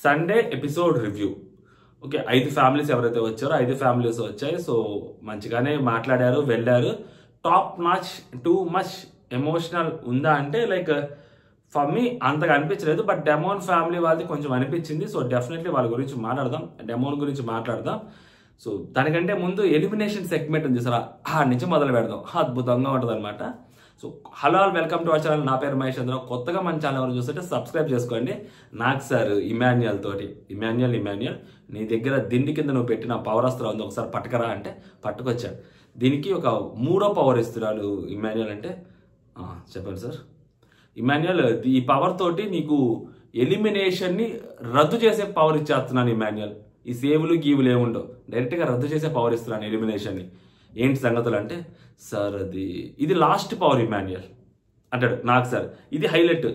Sunday episode review. Okay, 5 families ఎవరైతే వచ్చారో 5 families వచ్చాయి. సో మంచిగానే మాట్లాడారు, వెళ్ళారు. Top notch, too much emotional ఉందా అంటే లైక్ ఫర్ మీ అంతగా అనిపించలేదు. బట్ డెమోన్ ఫ్యామిలీ వాళ్ళది కొంచెం అనిపించింది. సో డెఫినెట్లీ వాళ్ళ గురించి మాట్లాడదాం, డెమోన్ గురించి మాట్లాడదాం. సో దానికంటే ముందు ఎలిమినేషన్ సెగ్మెంట్ ఉంది సార్, ఆ నుంచి మొదలు పెడదాం. అద్భుతంగా ఉంటుంది అనమాట. So hello all, welcome to our channel. నా పేరు మహేష్ చంద్ర. కొత్తగా మన ఛానల్ ఎవరు చూస్తుంటే సబ్స్క్రైబ్ చేసుకోండి. నాకు సార్ ఇమాన్యుయల్ తోటి, ఇమాన్యుయల్ నీ దగ్గర దిండి కింద నువ్వు పెట్టిన పవర్ అస్త్రం ఉంది, ఒకసారి పట్టుకరా అంటే పట్టుకొచ్చాడు. దీనికి ఒక 3వ పవర్ ఇస్తున్నాడు ఇమాన్యుయల్ అంటే చెప్పండి సార్. ఇమాన్యుయల్ ఈ పవర్ తోటి నీకు ఎలిమినేషన్ని రద్దు చేసే పవర్ ఇచ్చేస్తున్నాను ఇమాన్యుయల్. ఈ సేవులు గీవులు ఏముండవు, డైరెక్ట్గా రద్దు చేసే పవర్ ఇస్తున్నాను ఎలిమినేషన్ని. ఏంటి సంగతులు అంటే సార్ ఇది లాస్ట్ పవర్ ఇమాన్యుయల్ అంటాడు. నాకు సార్ ఇది హైలైట్.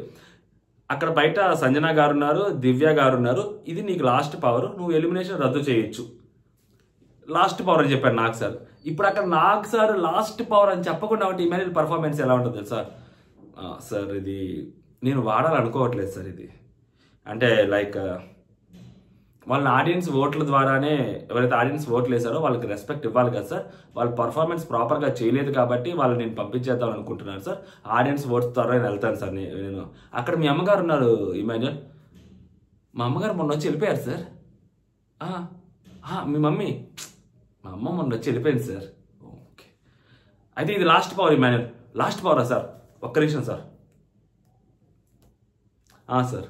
అక్కడ బయట సంజన గారు ఉన్నారు, దివ్య గారు ఉన్నారు. ఇది నీకు లాస్ట్ పవర్, నువ్వు ఎలిమినేషన్ రద్దు చేయొచ్చు, లాస్ట్ పవర్ అని చెప్పాడు నాకు సార్. ఇప్పుడు అక్కడ నాకు సార్ లాస్ట్ పవర్ అని చెప్పకుండా ఒకటి ఇమాన్యుయల్ పర్ఫార్మెన్స్ ఎలా ఉంటుంది సార్? సార్ ఇది నేను వాడాలనుకోవట్లేదు సార్. ఇది అంటే లైక్ వాళ్ళని ఆడియన్స్ ఓట్ల ద్వారానే, ఎవరైతే ఆడియన్స్ ఓట్లు వేసారో వాళ్ళకి రెస్పెక్ట్ ఇవ్వాలి కదా సార్. వాళ్ళ పర్ఫార్మెన్స్ ప్రాపర్గా చేయలేదు కాబట్టి వాళ్ళు నేను పంపించేద్దాం అనుకుంటున్నాను సార్. ఆడియన్స్ ఓట్స్ ద్వారా నేను వెళ్తాను సార్. నేను అక్కడ మీ అమ్మగారు ఉన్నారు ఇమాన్యుయల్. మా అమ్మగారు మొన్న వచ్చి వెళ్ళిపోయారు సార్. మీ మమ్మీ, మా అమ్మ మొన్న వచ్చి వెళ్ళిపోయింది సార్. ఓకే, అయితే ఇది లాస్ట్ పవర్ ఇమాన్యుయల్. లాస్ట్ పవరా సార్? ఒక్క నిమిషం సార్. సార్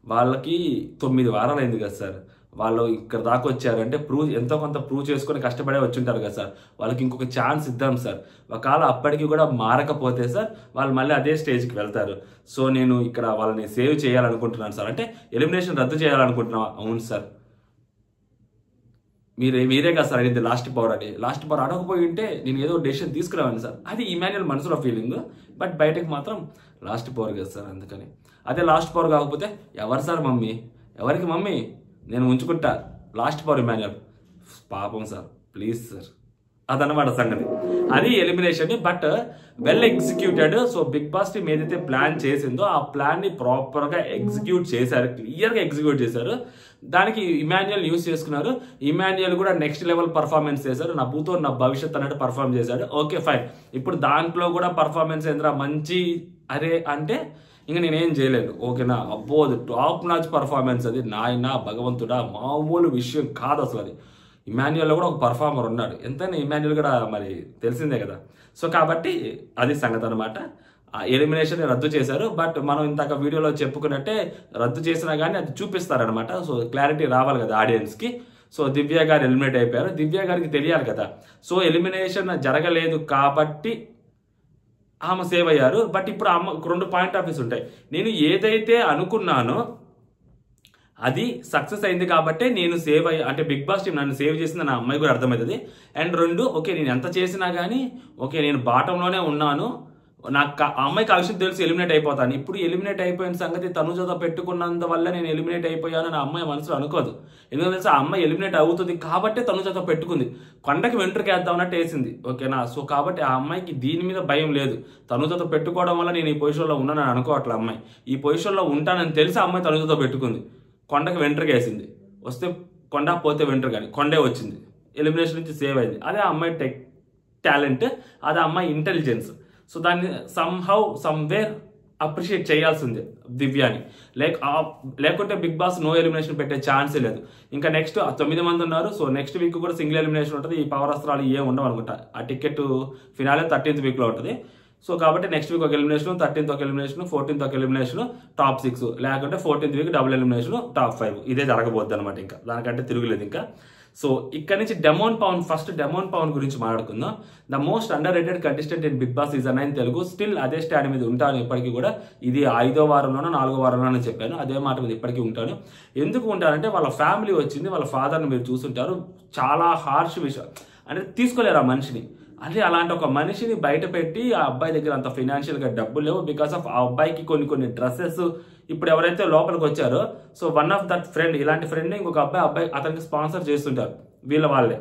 వాళ్ళకి 9 వారాలు అయింది కదా సార్. వాళ్ళు ఇక్కడ దాకా వచ్చారంటే ఎంతో కొంత ప్రూవ్ చేసుకొని కష్టపడే వచ్చి ఉంటారు కదా సార్. వాళ్ళకి ఇంకొక ఛాన్స్ ఇద్దాం సార్. ఒకవేళ అప్పటికి కూడా మారకపోతే సార్ వాళ్ళు మళ్ళీ అదే స్టేజ్కి వెళ్తారు. సో నేను ఇక్కడ వాళ్ళని సేవ్ చేయాలనుకుంటున్నాను సార్. అంటే ఎలిమినేషన్ రద్దు చేయాలనుకుంటున్నా. అవును సార్, మీరే కదా సార్ అడిగింది లాస్ట్ పవర్ అని. లాస్ట్ పవర్ అడగపోయి ఉంటే నేను ఏదో డెసిషన్ తీసుకురావాను సార్. అది ఇమాన్యుయల్ మనసులో ఫీలింగ్, బట్ బయటకు మాత్రం లాస్ట్ పవర్ కదా సార్. అందుకని అదే లాస్ట్ పవర్ కాకపోతే ఎవరు సార్ మమ్మీ, ఎవరికి మమ్మీ, నేను ఉంచుకుంటా లాస్ట్ పవర్ ఇమాన్యుయల్. పాపం సార్, ప్లీజ్ సార్. అదనమాట సంగతి. అది elimination, but well executed. So Bigg Boss team ఏదైతే ప్లాన్ చేసిందో ఆ ప్లాన్ ని ప్రాపర్గా ఎగ్జిక్యూట్ చేశారు, క్లియర్గా ఎగ్జిక్యూట్ చేశారు. దానికి ఇమాన్యుయల్ యూజ్ చేసుకున్నారు. ఇమాన్యుయల్ కూడా నెక్స్ట్ లెవెల్ పర్ఫార్మెన్స్ చేశారు. నా భూతో నా భవిష్యత్ అన్నట్టు పర్ఫార్మ్ చేశాడు. Okay fine. ఇప్పుడు దాంట్లో కూడా పర్ఫార్మెన్స్ ఏంద్రా మంచి అరే అంటే ఇంకా నేనేం చేయలేను. ఓకేనా? అబ్బో అది టాప్ నాచ్ పర్ఫార్మెన్స్. అది నాయన భగవంతుడా, మామూలు విషయం కాదు అసలు. అది ఇమాన్యుయల్లో కూడా ఒక పర్ఫార్మర్ ఉన్నాడు. ఎంతైనా ఇమాన్యుయల్ కూడా మరి తెలిసిందే కదా. సో కాబట్టి అది సంగతి అనమాట. ఎలిమినేషన్ రద్దు చేశారు. బట్ మనం ఇంతక వీడియోలో చెప్పుకున్నట్టే రద్దు చేసినా కానీ అది చూపిస్తారనమాట. సో క్లారిటీ రావాలి కదా ఆడియన్స్కి. సో దివ్య గారు ఎలిమినేట్ అయిపోయారు. దివ్య గారికి తెలియాలి కదా. సో ఎలిమినేషన్ జరగలేదు కాబట్టి ఆమె సేవ్ అయ్యారు. బట్ ఇప్పుడు ఆమె 2 పాయింట్ ఆఫ్ వ్యూస్ ఉంటాయి. నేను ఏదైతే అనుకున్నానో అది సక్సెస్ అయింది కాబట్టి నేను సేవ్ అయ్యా, అంటే బిగ్ బాస్ టీం నన్ను సేవ్ చేసింది నా అమ్మాయి కూడా అర్థమవుతుంది. అండ్ 2, ఓకే నేను ఎంత చేసినా కానీ ఓకే నేను బాటంలోనే ఉన్నాను, నాకు ఆ అమ్మాయికి ఆ విషయం తెలిసి ఎలిమినేట్ అయిపోతాను. ఇప్పుడు ఎలిమినేట్ అయిపోయిన సంగతి తనుజతో పెట్టుకున్నందువల్ల నేను ఎలిమినేట్ అయిపోయాను నా అమ్మాయి మనసులో అనుకోదు. ఎందుకంటే తెలుసు ఆ అమ్మాయి ఎలిమినేట్ అవుతుంది కాబట్టి తనుజతో పెట్టుకుంది. కొండకి వెంట్రుకేద్దామన్నట్టు వేసింది. ఓకేనా? సో కాబట్టి ఆ అమ్మాయికి దీని మీద భయం లేదు. తనుజతో పెట్టుకోవడం వల్ల నేను ఈ పొజిషన్లో ఉన్నానని అనుకోవట్లే. అమ్మాయి ఈ పొజిషన్లో ఉంటానని తెలిసి ఆ అమ్మాయి తనుజతో పెట్టుకుంది. కొండకి వెంట్రుకేసింది. వస్తే కొండ, పోతే వెంట్రు, కానీ కొండే వచ్చింది. ఎలిమినేషన్ నుంచి సేవ్ అయింది. అదే ఆ అమ్మాయి టాలెంట్, అదే అమ్మాయి ఇంటెలిజెన్స్. సో దాన్ని సమ్వేర్ అప్రిషియేట్ చేయాల్సిందే దివ్యాని. లేకుంటే బిగ్ బాస్ నో ఎలిమినేషన్ పెట్టే ఛాన్సే లేదు. ఇంకా నెక్స్ట్ 9 మంది ఉన్నారు. సో నెక్స్ట్ వీక్ కూడా సింగిల్ ఎలిమినేషన్ ఉంటుంది. ఈ పవర్ అస్త్రాలు ఏం ఉండవు అనుకుంటా. ఆ టికెట్ ఫినాలే 13th వీక్లో ఉంటుంది. సో కాబట్టి నెక్స్ట్ వీక్ ఒక ఎలిమినేషన్, 13th ఒక ఎలిమినేషన్, 14th ఒక ఎలిమినేషన్, టాప్ 6, లేకుంటే 14th week double elimination, top 5. ఇదే జరగబోద్ది అనమాట. ఇంకా దానికంటే తిరుగులేదు ఇంకా. సో ఇక్కడ నుంచి demon Pavan, first demon Pavan గురించి మాట్లాడుకుందాం. The most underrated contestant in Bigg Boss season 9 Telugu. Still అదే స్టాండ్ మీద ఉంటాను ఇప్పటికీ కూడా. ఇది 5వ వారంలోనో 4వ వారంలోనో చెప్పాను. అదే మాట మీద ఇప్పటికీ ఉంటాను. ఎందుకు ఉంటానంటే వాళ్ళ ఫ్యామిలీ వచ్చింది, వాళ్ళ ఫాదర్ని మీరు చూస్తుంటారు. చాలా హార్ష్ విషయం అంటే తీసుకోలేరు ఆ మనిషిని. అంటే అలాంటి ఒక మనిషిని బయట పెట్టి ఆ అబ్బాయి దగ్గర అంత ఫైనాన్షియల్గా డబ్బులు లేవు. బికాస్ ఆఫ్ ఆ అబ్బాయికి కొన్ని డ్రెస్సెస్ ఇప్పుడు ఎవరైతే లోపలికి వచ్చారో, so one of that friend, ఇలాంటి ఫ్రెండ్ ఇంకొక అబ్బాయి అతనికి స్పాన్సర్ చేస్తుంటారు వీళ్ళ వాళ్ళే.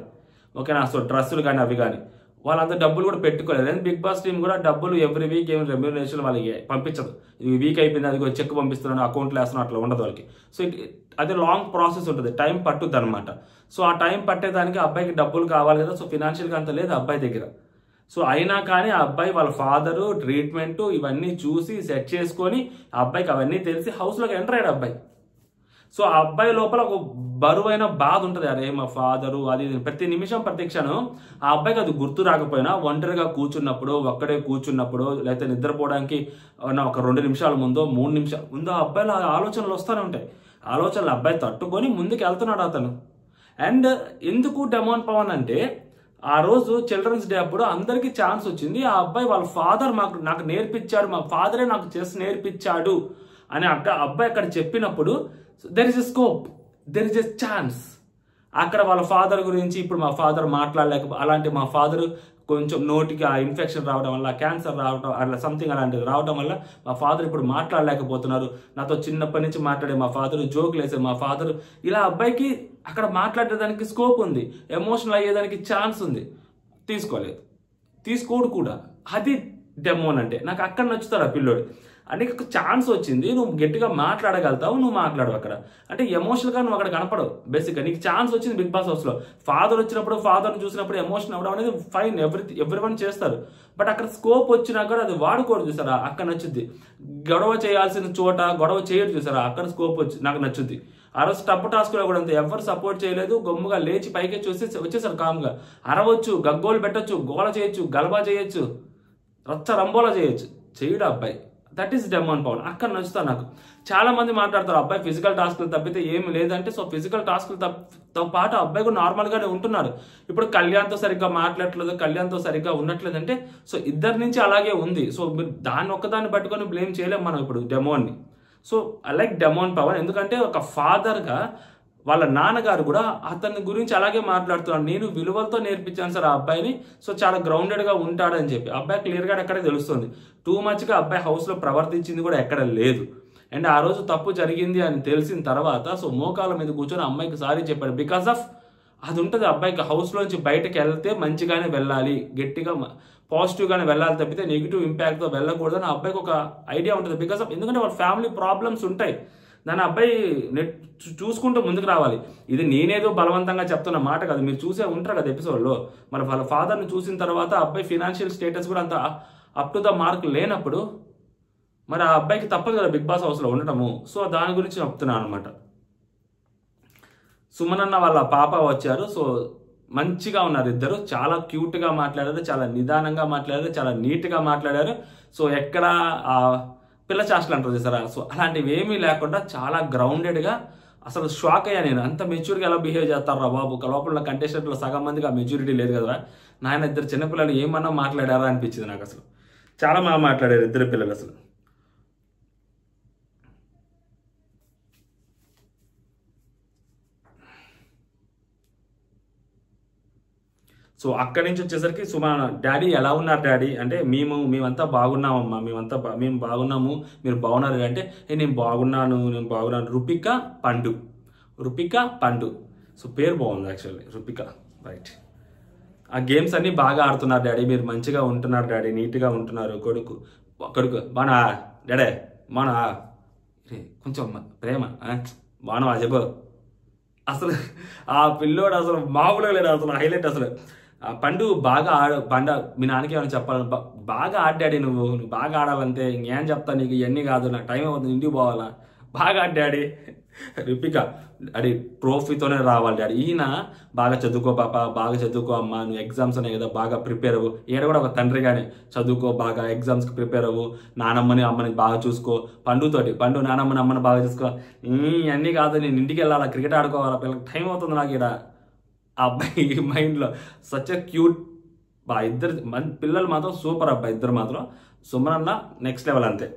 ఓకేనా? సో డ్రెస్సులు కానీ అవి కానీ వాళ్ళంత డబ్బులు కూడా పెట్టుకోలేదు. అండ్ బిగ్ బాస్ టీం కూడా డబ్బులు ఎవ్రీ వీక్ ఏమి రెమ్యూనరేషన్ వాళ్ళకి పంపించదు. ఈ వీక్ అయిపోయింది అది చెక్ పంపిస్తున్నాను అకౌంట్లో వేస్తున్నాను అట్లా ఉండదు వాళ్ళకి. సో అది లాంగ్ ప్రాసెస్ ఉంటుంది, టైం పట్టుద్ది అనమాట. సో ఆ టైం పట్టేదానికి అబ్బాయికి డబ్బులు కావాలి కదా. సో ఫినాన్షియల్గా అంత లేదు అబ్బాయి దగ్గర. సో అయినా కానీ ఆ అబ్బాయి వాళ్ళ ఫాదరు ట్రీట్మెంట్ ఇవన్నీ చూసి సెట్ చేసుకొని ఆ అబ్బాయికి అవన్నీ తెలిసి హౌస్లోకి ఎంటర్ అయ్యాడు అబ్బాయి. సో ఆ అబ్బాయి లోపల ఒక బరువైన బాధ ఉంటుంది, అరే మా ఫాదరు అది ప్రతి నిమిషం ప్రతి క్షణం. ఆ అబ్బాయికి అది గుర్తు రాకపోయినా ఒంటరిగా కూర్చున్నప్పుడు, ఒక్కడే కూర్చున్నప్పుడు, లేకపోతే నిద్రపోవడానికి ఒక 2 నిమిషాల ముందో 3 నిమిషాల ముందో ఆ అబ్బాయిలో ఆలోచనలు వస్తూనే ఉంటాయి. ఆలోచనలు అబ్బాయి తట్టుకొని ముందుకు వెళ్తున్నాడు అతను. అండ్ ఎందుకు డెమోన్ పవన్ అంటే ఆ రోజు చిల్డ్రన్స్ డే అప్పుడు అందరికీ ఛాన్స్ వచ్చింది. ఆ అబ్బాయి వాళ్ళ ఫాదర్ నాకు నేర్పించాడు, మా ఫాదరే నాకు చెస్ నేర్పించాడు అని అబ్బాయి అక్కడ చెప్పినప్పుడు there is a scope, there is a chance. అక్కడ వాళ్ళ ఫాదర్ గురించి ఇప్పుడు మా ఫాదర్ అలాంటి మా ఫాదర్ కొంచెం నోటికి ఆ ఇన్ఫెక్షన్ రావడం వల్ల, క్యాన్సర్ రావడం అట్లా సంథింగ్ అలాంటిది రావడం వల్ల మా ఫాదర్ ఇప్పుడు మాట్లాడలేకపోతున్నారు. నాతో చిన్నప్పటి నుంచి మాట్లాడే మా ఫాదర్, జోకులు వేసే మా ఫాదర్, ఇలా అబ్బాయికి అక్కడ మాట్లాడేదానికి స్కోప్ ఉంది, ఎమోషనల్ అయ్యేదానికి ఛాన్స్ ఉంది. తీసుకోడు కూడా. అది డెమోన్ అంటే. నాకు అక్కడ నచ్చుతాడు ఆ పిల్లోడు. నీకు ఛాన్స్ వచ్చింది, నువ్వు గట్టిగా మాట్లాడగలుగుతావు, నువ్వు మాట్లాడవు అక్కడ. అంటే ఎమోషనల్గా నువ్వు అక్కడ కనపడవు. బేసిక్గా నీకు ఛాన్స్ వచ్చింది బిగ్ బాస్ హౌస్లో. ఫాదర్ వచ్చినప్పుడు, ఫాదర్ని చూసినప్పుడు ఎమోషన్ అవ్వడం అనేది ఫైన్, ఎవ్రీవన్ చేస్తారు. బట్ అక్కడ స్కోప్ వచ్చినా కూడా అది వాడుకోడు చూసారా, అక్కడ నచ్చుద్ది. గొడవ చేయాల్సిన చోట గొడవ చేయడు చూసారా, అక్కడ స్కోప్ నాకు నచ్చుద్ది. ఆ రోజు టప్ టాస్క్లో కూడా అంతే, ఎవరు సపోర్ట్ చేయలేదు, గమ్ముగా లేచి పైకి వచ్చేసారు కామ్గా. అరవచ్చు, గగ్గోలు పెట్టచ్చు, గోల చేయొచ్చు, గలబా చేయొచ్చు, రచ్చ రంబోలా చేయడు అబ్బాయి. That is demon Pavan. అక్కడ నచ్చుతాను నాకు. చాలా మంది మాట్లాడతారు అబ్బాయి ఫిజికల్ టాస్క్లు తప్పితే ఏమి లేదంటే. సో ఫిజికల్ టాస్క్లతో పాటు అబ్బాయి కూడా నార్మల్గానే ఉంటున్నారు. ఇప్పుడు కళ్యాణ్తో సరిగ్గా మాట్లాడట్లేదు, కళ్యాణ్తో సరిగ్గా ఉండట్లేదంటే సో ఇద్దరి నుంచి అలాగే ఉంది. సో మీరు దాన్ని ఒక్కదాన్ని పట్టుకొని బ్లేమ్ చేయలేం మనం ఇప్పుడు డెమోన్ని. So I like demon Pavan. ఎందుకంటే ఒక ఫాదర్గా వాళ్ళ నాన్నగారు కూడా అతని గురించి అలాగే మాట్లాడుతున్నాడు. నేను విలువలతో నేర్పించాను సార్ ఆ అబ్బాయిని, సో చాలా గ్రౌండెడ్గా ఉంటాడని చెప్పి. అబ్బాయి క్లియర్గా ఎక్కడే తెలుస్తుంది. టూ మచ్గా అబ్బాయి హౌస్లో ప్రవర్తించింది కూడా ఎక్కడ లేదు. అండ్ ఆ రోజు తప్పు జరిగింది అని తెలిసిన తర్వాత సో మోకాల మీద కూర్చొని అమ్మాయికి సారీ చెప్పాడు. బికాస్ ఆఫ్ అది ఉంటుంది అబ్బాయికి, హౌస్లోంచి బయటకు వెళ్తే మంచిగానే వెళ్ళాలి, గట్టిగా పాజిటివ్గానే వెళ్ళాలి తప్పితే నెగిటివ్ ఇంపాక్ట్తో వెళ్ళకూడదని ఆ అబ్బాయికి ఒక ఐడియా ఉంటుంది. బికాస్ ఆఫ్ ఎందుకంటే వాళ్ళ ఫ్యామిలీ ప్రాబ్లమ్స్ ఉంటాయి. దాని అబ్బాయి చూసుకుంటూ ముందుకు రావాలి. ఇది నేనేదో బలవంతంగా చెప్తున్న మాట కాదు, మీరు చూసే ఉంటారు కదా ఎపిసోడ్లో. మరి వాళ్ళ ఫాదర్ని చూసిన తర్వాత అబ్బాయి ఫినాన్షియల్ స్టేటస్ కూడా అంత అప్ టు ద మార్క్ లేనప్పుడు మరి ఆ అబ్బాయికి తప్పదు కదా బిగ్ బాస్ హౌస్లో ఉండటము. సో దాని గురించి చెప్తున్నాను అనమాట. సుమనన్న వాళ్ళ పాప వచ్చారు. సో మంచిగా ఉన్నారు ఇద్దరు, చాలా క్యూట్గా మాట్లాడారు, చాలా నిదానంగా మాట్లాడారు, చాలా నీట్గా మాట్లాడారు. సో ఎక్కడ పిల్ల చాస్టలు అంటారు చూసారా, సో అలాంటివి ఏమీ లేకుండా చాలా గ్రౌండెడ్గా. అసలు షాక్ అయ్యా నేను, అంత మెచ్యూర్గా ఎలా బిహేవ్ చేస్తారా బాబు. లోపల కంటెస్టెంట్లో సగం మందికి ఆ మెచ్యూరిటీ లేదు కదా. నాయన ఇద్దరు చిన్నపిల్లలు ఏమన్నా మాట్లాడారా అనిపించింది నాకు. అసలు చాలా బాగా మాట్లాడారు ఇద్దరు పిల్లలు అసలు. సో అక్కడి నుంచి వచ్చేసరికి సుమన డాడీ ఎలా ఉన్నారు డాడీ అంటే మేమంతా బాగున్నామమ్మా, మేము బాగున్నాము, మీరు బాగున్నారు అంటే నేను బాగున్నాను. రుపిక పండు. సో పేరు బాగుంది యాక్చువల్లీ, రుపిక. రైట్. ఆ గేమ్స్ అన్నీ బాగా ఆడుతున్నారు డాడీ, మీరు మంచిగా ఉంటున్నారు డాడీ, నీట్గా ఉంటున్నారు. కొడుకు బానా డాడే, బానా కొంచెం ప్రేమ బానా చెప్పు. అసలు ఆ పిల్లోడు అసలు మామూలుగా లేడు, అసలు హైలైట్. అసలు పండు బాగా మీ నాన్నకి ఏమైనా చెప్పాలి, బాగా ఆడాడి నువ్వు బాగా ఆడాలంటే ఇంకేం చెప్తా నీకు, ఇవన్నీ కాదు నాకు టైం అవుతుంది ఇంటికి పోవాలా, బాగా ఆడాడి. రిపిక అది ట్రోఫీతోనే రావాలి డాడీ. ఈయన బాగా చదువుకో పాప, బాగా చదువుకో అమ్మ, నువ్వు ఎగ్జామ్స్ అనే కదా బాగా ప్రిపేర్ అవ్వు. ఈయన కూడా ఒక తండ్రిగానే చదువుకో బాగా, ఎగ్జామ్స్కి ప్రిపేర్ అవ్వు, నానమ్మని అమ్మని బాగా చూసుకో. పండు నానమ్మని అమ్మని బాగా చూసుకో. ఇవన్నీ కాదు, నేను ఇంటికి వెళ్ళాలా, క్రికెట్ ఆడుకోవాలా, పిల్లలకి టైం అవుతుంది నాకు. ఇక్కడ ఆ అబ్బాయి మైండ్లో సచ్ ఎ క్యూట్ ఇద్దరు పిల్లలు మాత్రం సూపర్ అబ్బాయి ఇద్దరు మాత్రం. సుమనన్న నెక్స్ట్ లెవెల్ అంతే.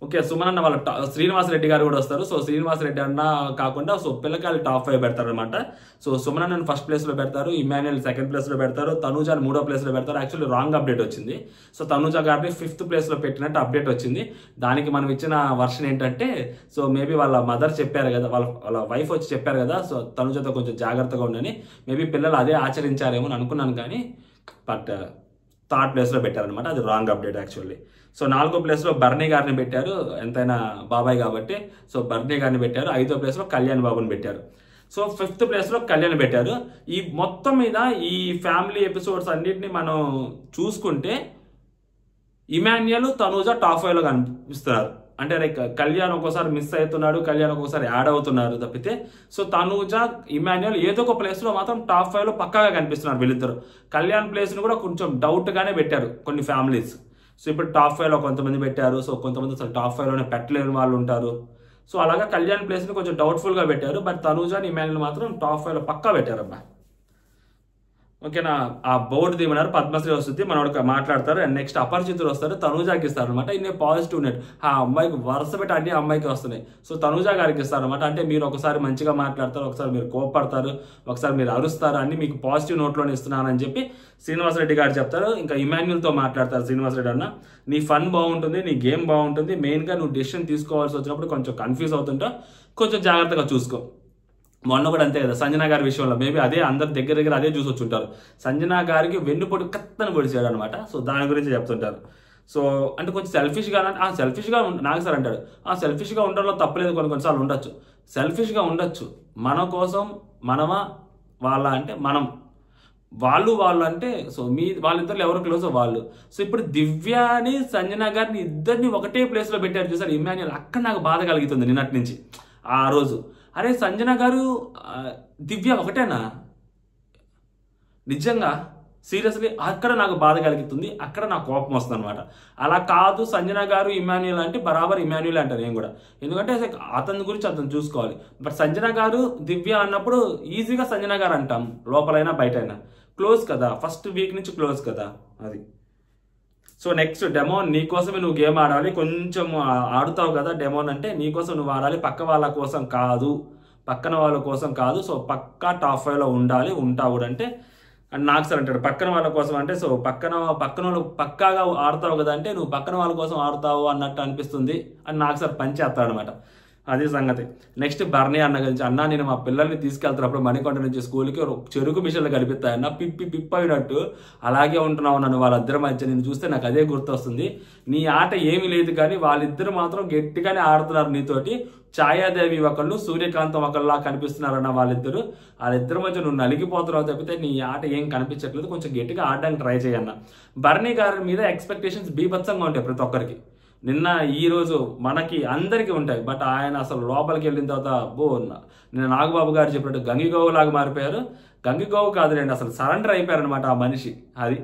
ఓకే, సుమనన్న వాళ్ళ శ్రీనివాసరెడ్డి గారు కూడా వస్తారు. సో శ్రీనివాసరెడ్డి అన్న కాకుండా సో పిల్లకాయలు టాప్ 5 పెడతారు అనమాట. సో సుమనన్నను ఫస్ట్ ప్లేస్లో పెడతారు, ఇమాన్యుయల్ సెకండ్ ప్లేస్లో పెడతారు, తనూజాని 3వ ప్లేస్లో పెడతారు. యాక్చువల్లీ రాంగ్ అప్డేట్ వచ్చింది. సో తనూజా గారిని 5th ప్లేస్లో పెట్టినట్టు అప్డేట్ వచ్చింది. దానికి మనం ఇచ్చిన వర్షన్ ఏంటంటే సో మేబీ వాళ్ళ మదర్ చెప్పారు కదా, వాళ్ళ వైఫ్ వచ్చి చెప్పారు కదా, సో తనూజాతో కొంచెం జాగ్రత్తగా ఉండని. మేబీ పిల్లలు అదే ఆచరించారేమో అని అనుకున్నాను, కానీ బట్ థర్డ్ ప్లేస్లో పెట్టారనమాట. అది రాంగ్ అప్డేట్ యాక్చువల్లీ. సో 4వ ప్లేస్లో బర్నీ గారిని పెట్టారు, ఎంతైనా బాబాయ్ కాబట్టి. సో బర్నీ గారిని పెట్టారు. 5వ ప్లేస్లో కళ్యాణ్ బాబుని పెట్టారు. సో 5th ప్లేస్లో కళ్యాణ్ పెట్టారు. ఈ మొత్తం మీద ఈ ఫ్యామిలీ ఎపిసోడ్స్ అన్నిటిని మనం చూసుకుంటే ఇమాన్యుయల్, తనూజ టాప్ 5లో కనిపిస్తున్నారు. అంటే లైక్ కళ్యాణ్ ఒక్కోసారి మిస్ అవుతున్నాడు, కళ్యాణ్ ఒక్కోసారి యాడ్ అవుతున్నారు తప్పితే. సో తనూజ, ఇమాన్యుయల్ ఏదో ఒక ప్లేస్లో మాత్రం టాప్ 5లో పక్కాగా కనిపిస్తున్నారు వీళ్ళిద్దరు. కళ్యాణ్ ప్లేస్ని కూడా కొంచెం డౌట్గానే పెట్టారు కొన్ని ఫ్యామిలీస్. సో ఇప్పుడు టాప్ 5లో కొంతమంది పెట్టారు. సో కొంతమంది అసలు టాప్ 5లోనే పెట్టలేని వాళ్ళు ఉంటారు. సో అలాగా కళ్యాణ్ ప్లేస్ని కొంచెం డౌట్ఫుల్గా పెట్టారు. బట్ తనూజ, ఇమాన్యుయల్ మాత్రం టాప్ 5లో పక్కా పెట్టారు అబ్బా. ఓకేనా. ఆ బోర్డు దిమన్నారు, పద్మశ్రీ వస్తుంది, మనోడు మాట్లాడతారు. అండ్ నెక్స్ట్ అపరిచితులు వస్తారు, తనూజాకి ఇస్తారు అనమాట. ఇన్ని పాజిటివ్ నెట్ ఆ అమ్మాయికి వరుస పెట్టి అన్ని అమ్మాయికి వస్తున్నాయి. సో తనూజా గారికి ఇస్తారు అనమాట. అంటే మీరు ఒకసారి మంచిగా మాట్లాడతారు, ఒకసారి మీరు కోపడతారు, ఒకసారి మీరు అరుస్తారు, అన్ని మీకు పాజిటివ్ నోట్లోనే ఇస్తున్నానని చెప్పి శ్రీనివాసరెడ్డి గారు చెప్తారు. ఇంకా ఇమాన్యుయల్తో మాట్లాడతారు శ్రీనివాసరెడ్డి అన్న, నీ ఫన్ బాగుంటుంది, నీ గేమ్ బాగుంటుంది, మెయిన్గా నువ్వు డెసిషన్ తీసుకోవాల్సి వచ్చినప్పుడు కొంచెం కన్ఫ్యూజ్ అవుతుంటావు, కొంచెం జాగ్రత్తగా చూసుకో. మొన్న కూడా అంతే కదా సంజన గారి విషయంలో, మేబీ అదే అందరి దగ్గర అదే చూసి వచ్చుంటారు. సంజన గారికి వెన్నుపోటు కత్తని పొడిచాడు అనమాట. సో దాని గురించి చెప్తుంటారు. సో అంటే కొంచెం సెల్ఫిష్గా, సెల్ఫిష్గా నాకు సార్ అంటాడు, సెల్ఫిష్గా ఉండడంలో తప్పలేదు, కొన్నిసార్లు ఉండొచ్చు, సెల్ఫిష్గా ఉండొచ్చు. మన కోసం మనమా వాళ్ళ అంటే మనం, వాళ్ళు అంటే సో వాళ్ళిద్దరు ఎవరు క్లోజ్ వాళ్ళు. సో ఇప్పుడు దివ్యాని, సంజన గారిని ఇద్దరిని ఒకటే ప్లేస్లో పెట్టారు చూసారు ఇమాన్యుయల్. అక్కడ నాకు బాధ కలుగుతుంది నిన్నటి నుంచి. ఆ రోజు అరే సంజన గారు, దివ్య ఒకటేనా నిజంగా సీరియస్లీ? అక్కడ నాకు బాధ కలుగుతుంది, అక్కడ నాకు కోపం వస్తుంది అనమాట. అలా కాదు, సంజన గారు ఇమాన్యుయల్ అంటే బరాబర్ ఇమాన్యుయల్ అంటారు నేను కూడా, ఎందుకంటే అతని గురించి అతను చూసుకోవాలి. బట్ సంజన గారు, దివ్య అన్నప్పుడు ఈజీగా సంజన గారు అంటాం, లోపలైనా బయటైనా. క్లోజ్ కదా, ఫస్ట్ వీక్ నుంచి క్లోజ్ కదా అది. సో నెక్స్ట్ డెమోన్, నీకోసమే నువ్వు గేమ్ ఆడాలి, కొంచెం ఆడుతావు కదా డెమోన్ అంటే నీకోసం నువ్వు ఆడాలి, పక్క వాళ్ళ కోసం కాదు, పక్కన వాళ్ళ కోసం కాదు. సో పక్కా టాప్ 5లో ఉండాలి, ఉంటావు కూడా అంటే. అండ్ నాకు సార్ అంటాడు పక్కన వాళ్ళ కోసం అంటే, సో పక్కన వాళ్ళు పక్కాగా ఆడతావు కదా అంటే నువ్వు పక్కన వాళ్ళ కోసం ఆడతావు అన్నట్టు అనిపిస్తుంది అని నాకు సార్ పంచేస్తాడు అనమాట. అది సంగతి. నెక్స్ట్ బర్నీ అన్న గురించి, అన్న నేను మా పిల్లల్ని తీసుకెళ్తున్నప్పుడు మణికొండ నుంచి స్కూల్కి చెరుకు మిషన్లు కనిపిస్తాయన్న, పిప్పైనట్టు అలాగే ఉంటున్నావు నన్ను వాళ్ళిద్దరి మధ్య, నేను చూస్తే నాకు అదే గుర్తొస్తుంది. నీ ఆట ఏమీ లేదు కానీ వాళ్ళిద్దరు మాత్రం గట్టిగానే ఆడుతున్నారు నీతోటి. ఛాయాదేవి ఒకళ్ళు, సూర్యకాంతం ఒకళ్ళలా కనిపిస్తున్నారన్న వాళ్ళిద్దరు మధ్య నువ్వు నలిగిపోతున్నావు తప్పితే నీ ఆట ఏం కనిపించట్లేదు, కొంచెం గట్టిగా ఆడడానికి ట్రై చేయన్న. బర్నీ గారి మీద ఎక్స్పెక్టేషన్స్ బీభత్సంగా ఉంటాయి ప్రతి ఒక్కరికి. నిన్న ఈ రోజు మనకి అందరికీ ఉంటాయి, బట్ ఆయన అసలు లోపలికి వెళ్ళిన తర్వాత నిన్న నాగబాబు గారు చెప్పినట్టు గంగిగోవులాగా మారిపోయారు. గంగిగోవు కాదులేండి, అసలు సరెండర్ అయిపోయారనమాట ఆ మనిషి. అది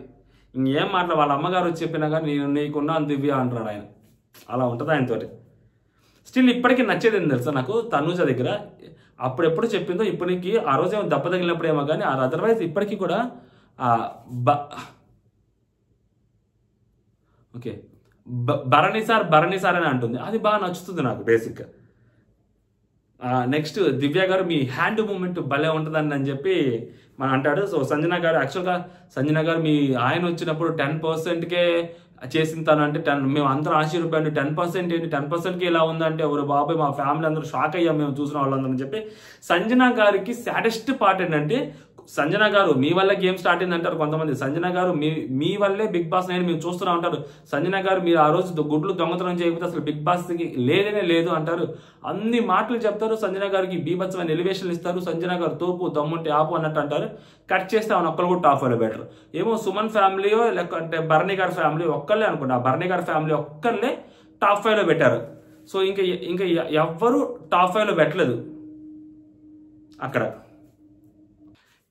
ఇంకేం మాటలు, వాళ్ళ అమ్మగారు వచ్చి చెప్పినా కానీ నేను నీకున్నాను దివ్య అంటున్నాడు ఆయన. అలా ఉంటుంది ఆయనతోటి. స్టిల్ ఇప్పటికీ నచ్చేది ఏంటి తెలుసా నాకు తనూజ దగ్గర, అప్పుడెప్పుడు చెప్పిందో ఇప్పటికి, ఆ రోజు ఏమో దెబ్బ తగిలినప్పుడు ఏమో కానీ అదర్వైజ్ ఇప్పటికీ కూడా ఓకే భరణి సార్ అని అంటుంది, అది బాగా నచ్చుతుంది నాకు బేసిక్గా. నెక్స్ట్ దివ్య గారు మీ హ్యాండ్ మూమెంట్ భలే ఉంటుందని అని చెప్పి మనం అంటాడు. సో సంజన గారు, యాక్చువల్గా సంజన గారు మీ ఆయన వచ్చినప్పుడు 10%కే చేసిన తను అంటే మేము అందరూ ఆశ్చర్యపోయాడు, 10% ఏంటి 10%కి ఇలా ఉందంటే ఎవరు బాబాయ్ మా ఫ్యామిలీ అందరూ షాక్ అయ్యాం మేము చూసిన వాళ్ళందరూ అని చెప్పి. సంజన గారికి సాడెస్ట్ పార్ట్ ఏంటంటే, సంజన గారు మీ వల్ల గేమ్ స్టార్ట్ అయింది అంటారు కొంతమంది, సంజన గారు మీ వల్లే బిగ్ బాస్ నేను మేము చూస్తూనే ఉంటారు, సంజన గారు మీరు ఆ రోజు గుడ్లు దొంగతనం చేయకపోతే అసలు బిగ్ బాస్కి లేదనే లేదు అంటారు, అన్ని మాటలు చెప్తారు. సంజన గారికి బీభత్సమైన ఎలివేషన్లు ఇస్తారు, సంజన గారు తోపు దమ్ముంటే ఆపు అన్నట్టు అంటారు. కట్ చేస్తే అవును ఒక్కరు కూడా టాప్ 5లో బెటర్. ఏమో సుమన్ ఫ్యామిలీయో లేకుంటే భరణి గారి ఫ్యామిలీ ఒక్కళ్ళే అనుకుంటా, భరణి గారి ఫ్యామిలీ ఒక్కళ్ళే టాప్ 5లో పెట్టారు. సో ఇంకా ఎవ్వరు టాప్ 5లో పెట్టలేదు అక్కడ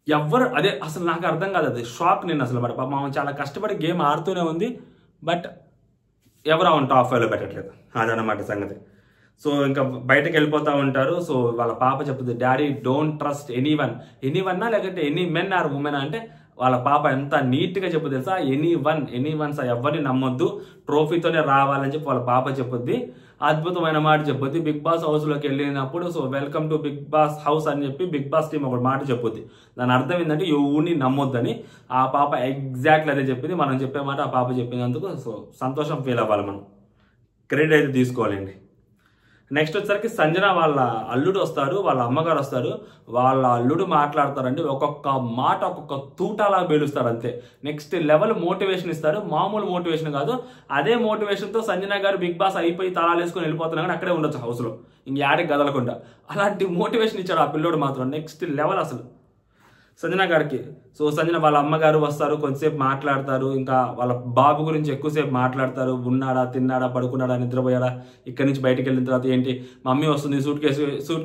ఎవ్వరు. అదే అసలు నాకు అర్థం కాదు, అది షాక్ నేను అసలు. మరి పాపం చాలా కష్టపడి గేమ్ ఆడుతూనే ఉంది, బట్ ఎవరు అవును టాప్ 5లో పెట్టట్లేదు, అదనమాట సంగతి. సో ఇంకా బయటకు వెళ్ళిపోతూ ఉంటారు. సో వాళ్ళ పాప చెప్తుంది, డాడీ డోంట్ ట్రస్ట్ ఎనీవన్నా లేకపోతే ఎనీ మెన్ ఆర్ ఉమెన్ అంటే వాళ్ళ పాప ఎంత నీట్గా చెప్పు తెలుసా, ఎనీవన్ ఎవరిని నమ్మొద్దు, ట్రోఫీతోనే రావాలని చెప్పి వాళ్ళ పాప చెప్పుద్ది. అద్భుతమైన మాట చెప్పుద్ది. బిగ్ బాస్ హౌస్లోకి వెళ్ళినప్పుడు so welcome to Bigg Boss house అని చెప్పి బిగ్ బాస్ టీం ఒక మాట చెప్పుద్ది. దాని అర్థం ఏంటంటే ఎవరిని నమ్మొద్దని. ఆ పాప ఎగ్జాక్ట్లీ అదే చెప్పింది. మనం చెప్పే మాట ఆ పాప చెప్పినందుకు సో సంతోషం ఫీల్ అవ్వాలి, మనం క్రెడిట్ అయితే తీసుకోవాలండి. నెక్స్ట్ వచ్చేసరికి సంజన వాళ్ళ అల్లుడు వస్తారు, వాళ్ళ అమ్మగారు వస్తారు. వాళ్ళ అల్లుడు మాట్లాడతారండి, ఒక్కొక్క మాట ఒక్కొక్క తూటాలా పేలుస్తారు అంతే. నెక్స్ట్ లెవెల్ మోటివేషన్ ఇస్తారు, మామూలు మోటివేషన్ కాదు. అదే మోటివేషన్తో సంజన గారు బిగ్ బాస్ అయిపోయి తలాలు వేసుకొని వెళ్ళిపోతున్నా కానీ అక్కడే ఉండొచ్చు హౌస్లో, ఇంక యాడికి కదలకుండా. అలాంటి మోటివేషన్ ఇచ్చాడు ఆ పిల్లోడు మాత్రం. నెక్స్ట్ లెవెల్ అసలు సంజన గారికి. సో సంజన వాళ్ళ అమ్మగారు వస్తారు, కొంతసేపు మాట్లాడతారు, ఇంకా వాళ్ళ బాబు గురించి ఎక్కువసేపు మాట్లాడతారు. ఉన్నాడా, తిన్నాడా, పడుకున్నాడా, నిద్రపోయాడా, ఇక్కడి నుంచి బయటికి వెళ్ళిన తర్వాత ఏంటి, మమ్మీ వస్తుంది సూట్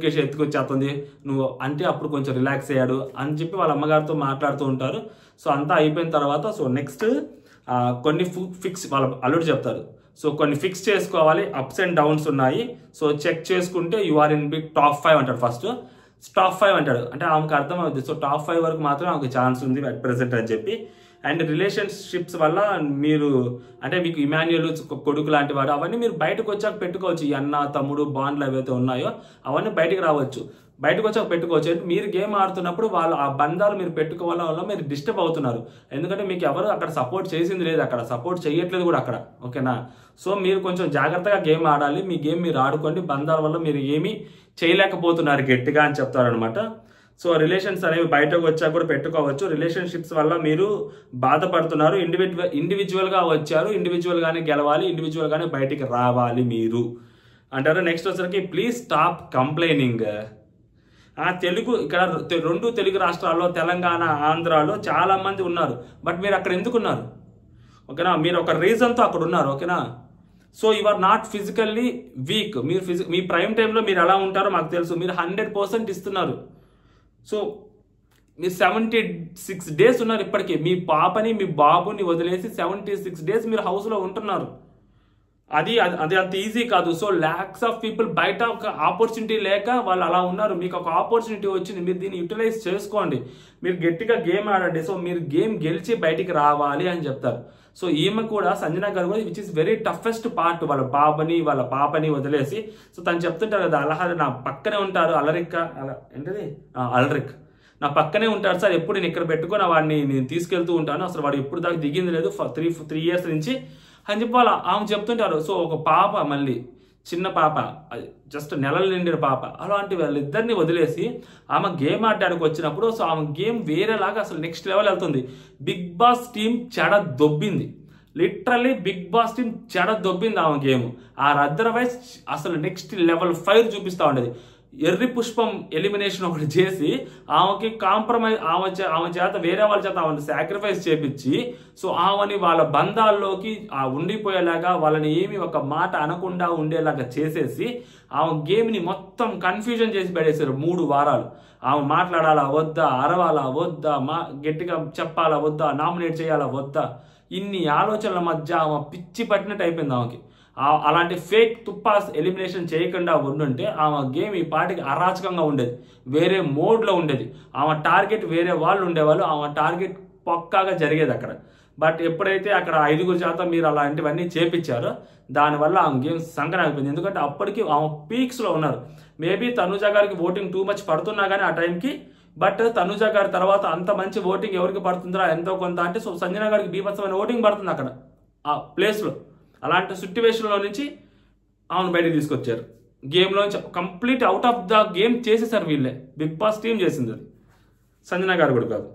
కేసు ఎత్తుకొచ్చేస్తుంది నువ్వు అంటే అప్పుడు కొంచెం రిలాక్స్ అయ్యాడు అని చెప్పి వాళ్ళ అమ్మగారితో మాట్లాడుతూ ఉంటారు. సో అంతా అయిపోయిన తర్వాత సో నెక్స్ట్ కొన్ని ఫిక్స్ వాళ్ళ అల్లుడు చెప్తారు. సో కొన్ని ఫిక్స్ చేసుకోవాలి, అప్స్ అండ్ డౌన్స్ ఉన్నాయి, సో చెక్ చేసుకుంటే you are in big top 5 అంటాడు. ఫస్ట్ టాప్ 5 అంటాడు అంటే ఆమెకు అర్థం అవుతుంది. సో టాప్ 5 వరకు మాత్రమే ఆమెకు ఛాన్స్ ఉంది అట్ ప్రెసెంట్ అని చెప్పి. అండ్ రిలేషన్షిప్స్ వల్ల మీరు అంటే మీకు ఇమాన్యుయల్ కొడుకు లాంటి వాడు అవన్నీ మీరు బయటకు వచ్చాక పెట్టుకోవచ్చు. ఈ అన్న తమ్ముడు బాండ్లు ఏవైతే ఉన్నాయో అవన్నీ బయటకు రావచ్చు, బయటకు వచ్చాక పెట్టుకోవచ్చు. మీరు గేమ్ ఆడుతున్నప్పుడు వాళ్ళు ఆ బంధాలు మీరు పెట్టుకోవడం వల్ల మీరు డిస్టర్బ్ అవుతున్నారు. ఎందుకంటే మీకు ఎవరు అక్కడ సపోర్ట్ చేసింది లేదు, అక్కడ సపోర్ట్ చేయట్లేదు కూడా అక్కడ, ఓకేనా. సో మీరు కొంచెం జాగ్రత్తగా గేమ్ ఆడాలి, మీ గేమ్ మీరు ఆడుకోండి, బంధాల వల్ల మీరు ఏమీ చేయలేకపోతున్నారు గట్టిగా అని చెప్తారనమాట. సో రిలేషన్స్ అనేవి బయటకు వచ్చాక కూడా పెట్టుకోవచ్చు. రిలేషన్షిప్స్ వల్ల మీరు బాధపడుతున్నారు, ఇండివిజువల్గా వచ్చారు, ఇండివిజువల్గానే గెలవాలి, ఇండివిజువల్గానే బయటికి రావాలి మీరు అంటారు. నెక్స్ట్ వచ్చరికి ప్లీజ్ స్టాప్ కంప్లైనింగ్. తెలుగు ఇక్కడ 2 తెలుగు రాష్ట్రాల్లో తెలంగాణ ఆంధ్రాలో చాలా మంది ఉన్నారు, బట్ మీరు అక్కడ ఎందుకు ఉన్నారు, ఓకేనా. మీరు ఒక రీజన్తో అక్కడ ఉన్నారు, ఓకేనా. So you are not physically weak. మీరు మీ ప్రైమ్ టైంలో మీరు ఎలా ఉంటారో మాకు తెలుసు, మీరు 100% ఇస్తున్నారు. సో మీరు 76 డేస్ ఉన్నారు ఇప్పటికీ, మీ పాపని మీ బాబుని వదిలేసి 76 డేస్ మీరు హౌస్లో ఉంటున్నారు. అది అంత ఈజీ కాదు. సో ల్యాక్స్ ఆఫ్ పీపుల్ బయట ఒక ఆపర్చునిటీ లేక వాళ్ళు అలా ఉన్నారు, మీకు ఒక ఆపర్చునిటీ వచ్చింది, మీరు దీన్ని యూటిలైజ్ చేసుకోండి, మీరు గట్టిగా గేమ్ ఆడండి. సో మీరు గేమ్ గెలిచి బయటికి రావాలి అని చెప్తారు. సో ఈమె కూడా సంజన గారు కూడా which is very toughest part, వాళ్ళ బాబని వాళ్ళ పాపని వదిలేసి. సో తను చెప్తుంటారు కదా, అలహారి నా పక్కనే ఉంటారు, ఏంటది అలరిక్ నా పక్కనే ఉంటాడు సార్, ఎప్పుడు నేను ఇక్కడ పెట్టుకొని వాడిని నేను తీసుకెళ్తూ ఉంటాను, అసలు వాడు ఎప్పుడు దాకా దిగింది లేదు 3 ఇయర్స్ నుంచి అని చెప్పి వాళ్ళు ఆమె చెప్తుంటారు. సో ఒక పాప, మళ్ళీ చిన్న పాప, జస్ట్ నెలలు నిండిన పాప, అలాంటి వాళ్ళిద్దరిని వదిలేసి ఆమె గేమ్ ఆడడానికి వచ్చినప్పుడు సో ఆమె గేమ్ వేరేలాగా అసలు నెక్స్ట్ లెవెల్ వెళ్తుంది. బిగ్ బాస్ టీం చెడ దొబ్బింది, లిటరల్లీ బిగ్ బాస్ టీం చెడ దొబ్బింది ఆమె గేమ్. అదర్వైజ్ అసలు నెక్స్ట్ లెవెల్ 5 చూపిస్తూ ఉండేది. ఎర్రి పుష్పం ఎలిమినేషన్ ఒకటి చేసి ఆమెకి కాంప్రమైజ్, ఆమె చేత వేరే వాళ్ళ చేత ఆమెను సాక్రిఫైస్ చేపించి సో ఆమెని వాళ్ళ బంధాల్లోకి ఉండిపోయేలాగా, వాళ్ళని ఏమి ఒక మాట అనకుండా ఉండేలాగా చేసేసి ఆమె గేమ్ని మొత్తం కన్ఫ్యూజన్ చేసి పడేశారు 3 వారాలు. ఆమె మాట్లాడాలా వద్దా, అరవాలా వద్దా, గట్టిగా చెప్పాలా వద్దా, నామినేట్ చేయాలా వద్దా, ఇన్ని ఆలోచనల మధ్య ఆమె పిచ్చి పట్టినట్టు అయిపోయింది ఆమెకి. అలాంటి ఫేక్ తుప్పాస్ ఎలిమినేషన్ చేయకుండా ఉండుంటే ఆమె గేమ్ ఈ పాటికి అరాచకంగా ఉండేది, వేరే మోడ్లో ఉండేది. ఆమె టార్గెట్ వేరే వాళ్ళు ఉండేవాళ్ళు, ఆమె టార్గెట్ పక్కాగా జరిగేది అక్కడ. బట్ ఎప్పుడైతే అక్కడ 5 చేత మీరు అలాంటివన్నీ చేపించారో దానివల్ల ఆమె గేమ్ సంకరం అయిపోయింది. ఎందుకంటే అప్పటికి ఆమె పీక్స్లో ఉన్నారు. మేబీ తనుజ గారికి ఓటింగ్ టూ మచ్ పడుతున్నా కానీ ఆ టైంకి, బట్ తనుజ గారి తర్వాత అంత మంచి ఓటింగ్ ఎవరికి పడుతుందో ఎంతో కొంత అంటే సో సంజన గారికి బీభత్సమైన ఓటింగ్ పడుతుంది అక్కడ ఆ ప్లేస్లో. అలాంటి సిట్యువేషన్లో నుంచి ఆమెను బయటకు తీసుకొచ్చారు, గేమ్లోంచి complete out of the game చేసేసారు వీళ్ళే. బిగ్ బాస్ టీం చేసింది అది, సంజన గారు కూడా కాదు.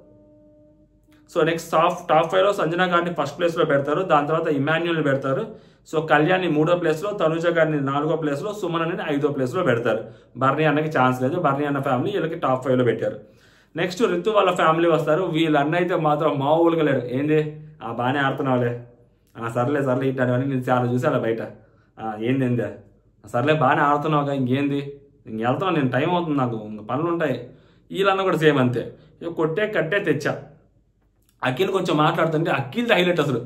సో నెక్స్ట్ టాప్ 5లో సంజన గారిని ఫస్ట్ ప్లేస్లో పెడతారు, దాని తర్వాత ఇమాన్యుయల్ని పెడతారు. సో కళ్యాణ్ని 3వ ప్లేస్లో, తనుజ గారిని 4వ ప్లేస్లో, సుమన్ని 5వ ప్లేస్లో పెడతారు. బర్నీ అన్నకి ఛాన్స్ లేదు, బర్నీ అన్న ఫ్యామిలీ వీళ్ళకి టాప్ 5లో పెట్టారు. నెక్స్ట్ రితు వాళ్ళ ఫ్యామిలీ వస్తారు. వీళ్ళ అన్న అయితే మాత్రం మామూలుగా లేడు. ఏంది బాగానే ఆడుతున్నావులే, సర్లే ఇట్లాంటివన్నీ నేను చాలా చూసాను బయట, ఏంది సర్లే బాగానే ఆడుతున్నావుగా, ఇంకేంది ఇంక వెళ్తున్నావు, నేను టైం అవుతుంది, నాకు పనులు ఉంటాయి. వీళ్ళన్న కూడా సేమ్ అంతే, కట్టే తెచ్చా. అఖిల్ కొంచెం మాట్లాడుతుంటే అఖిల్ హైలైట్ అసలు.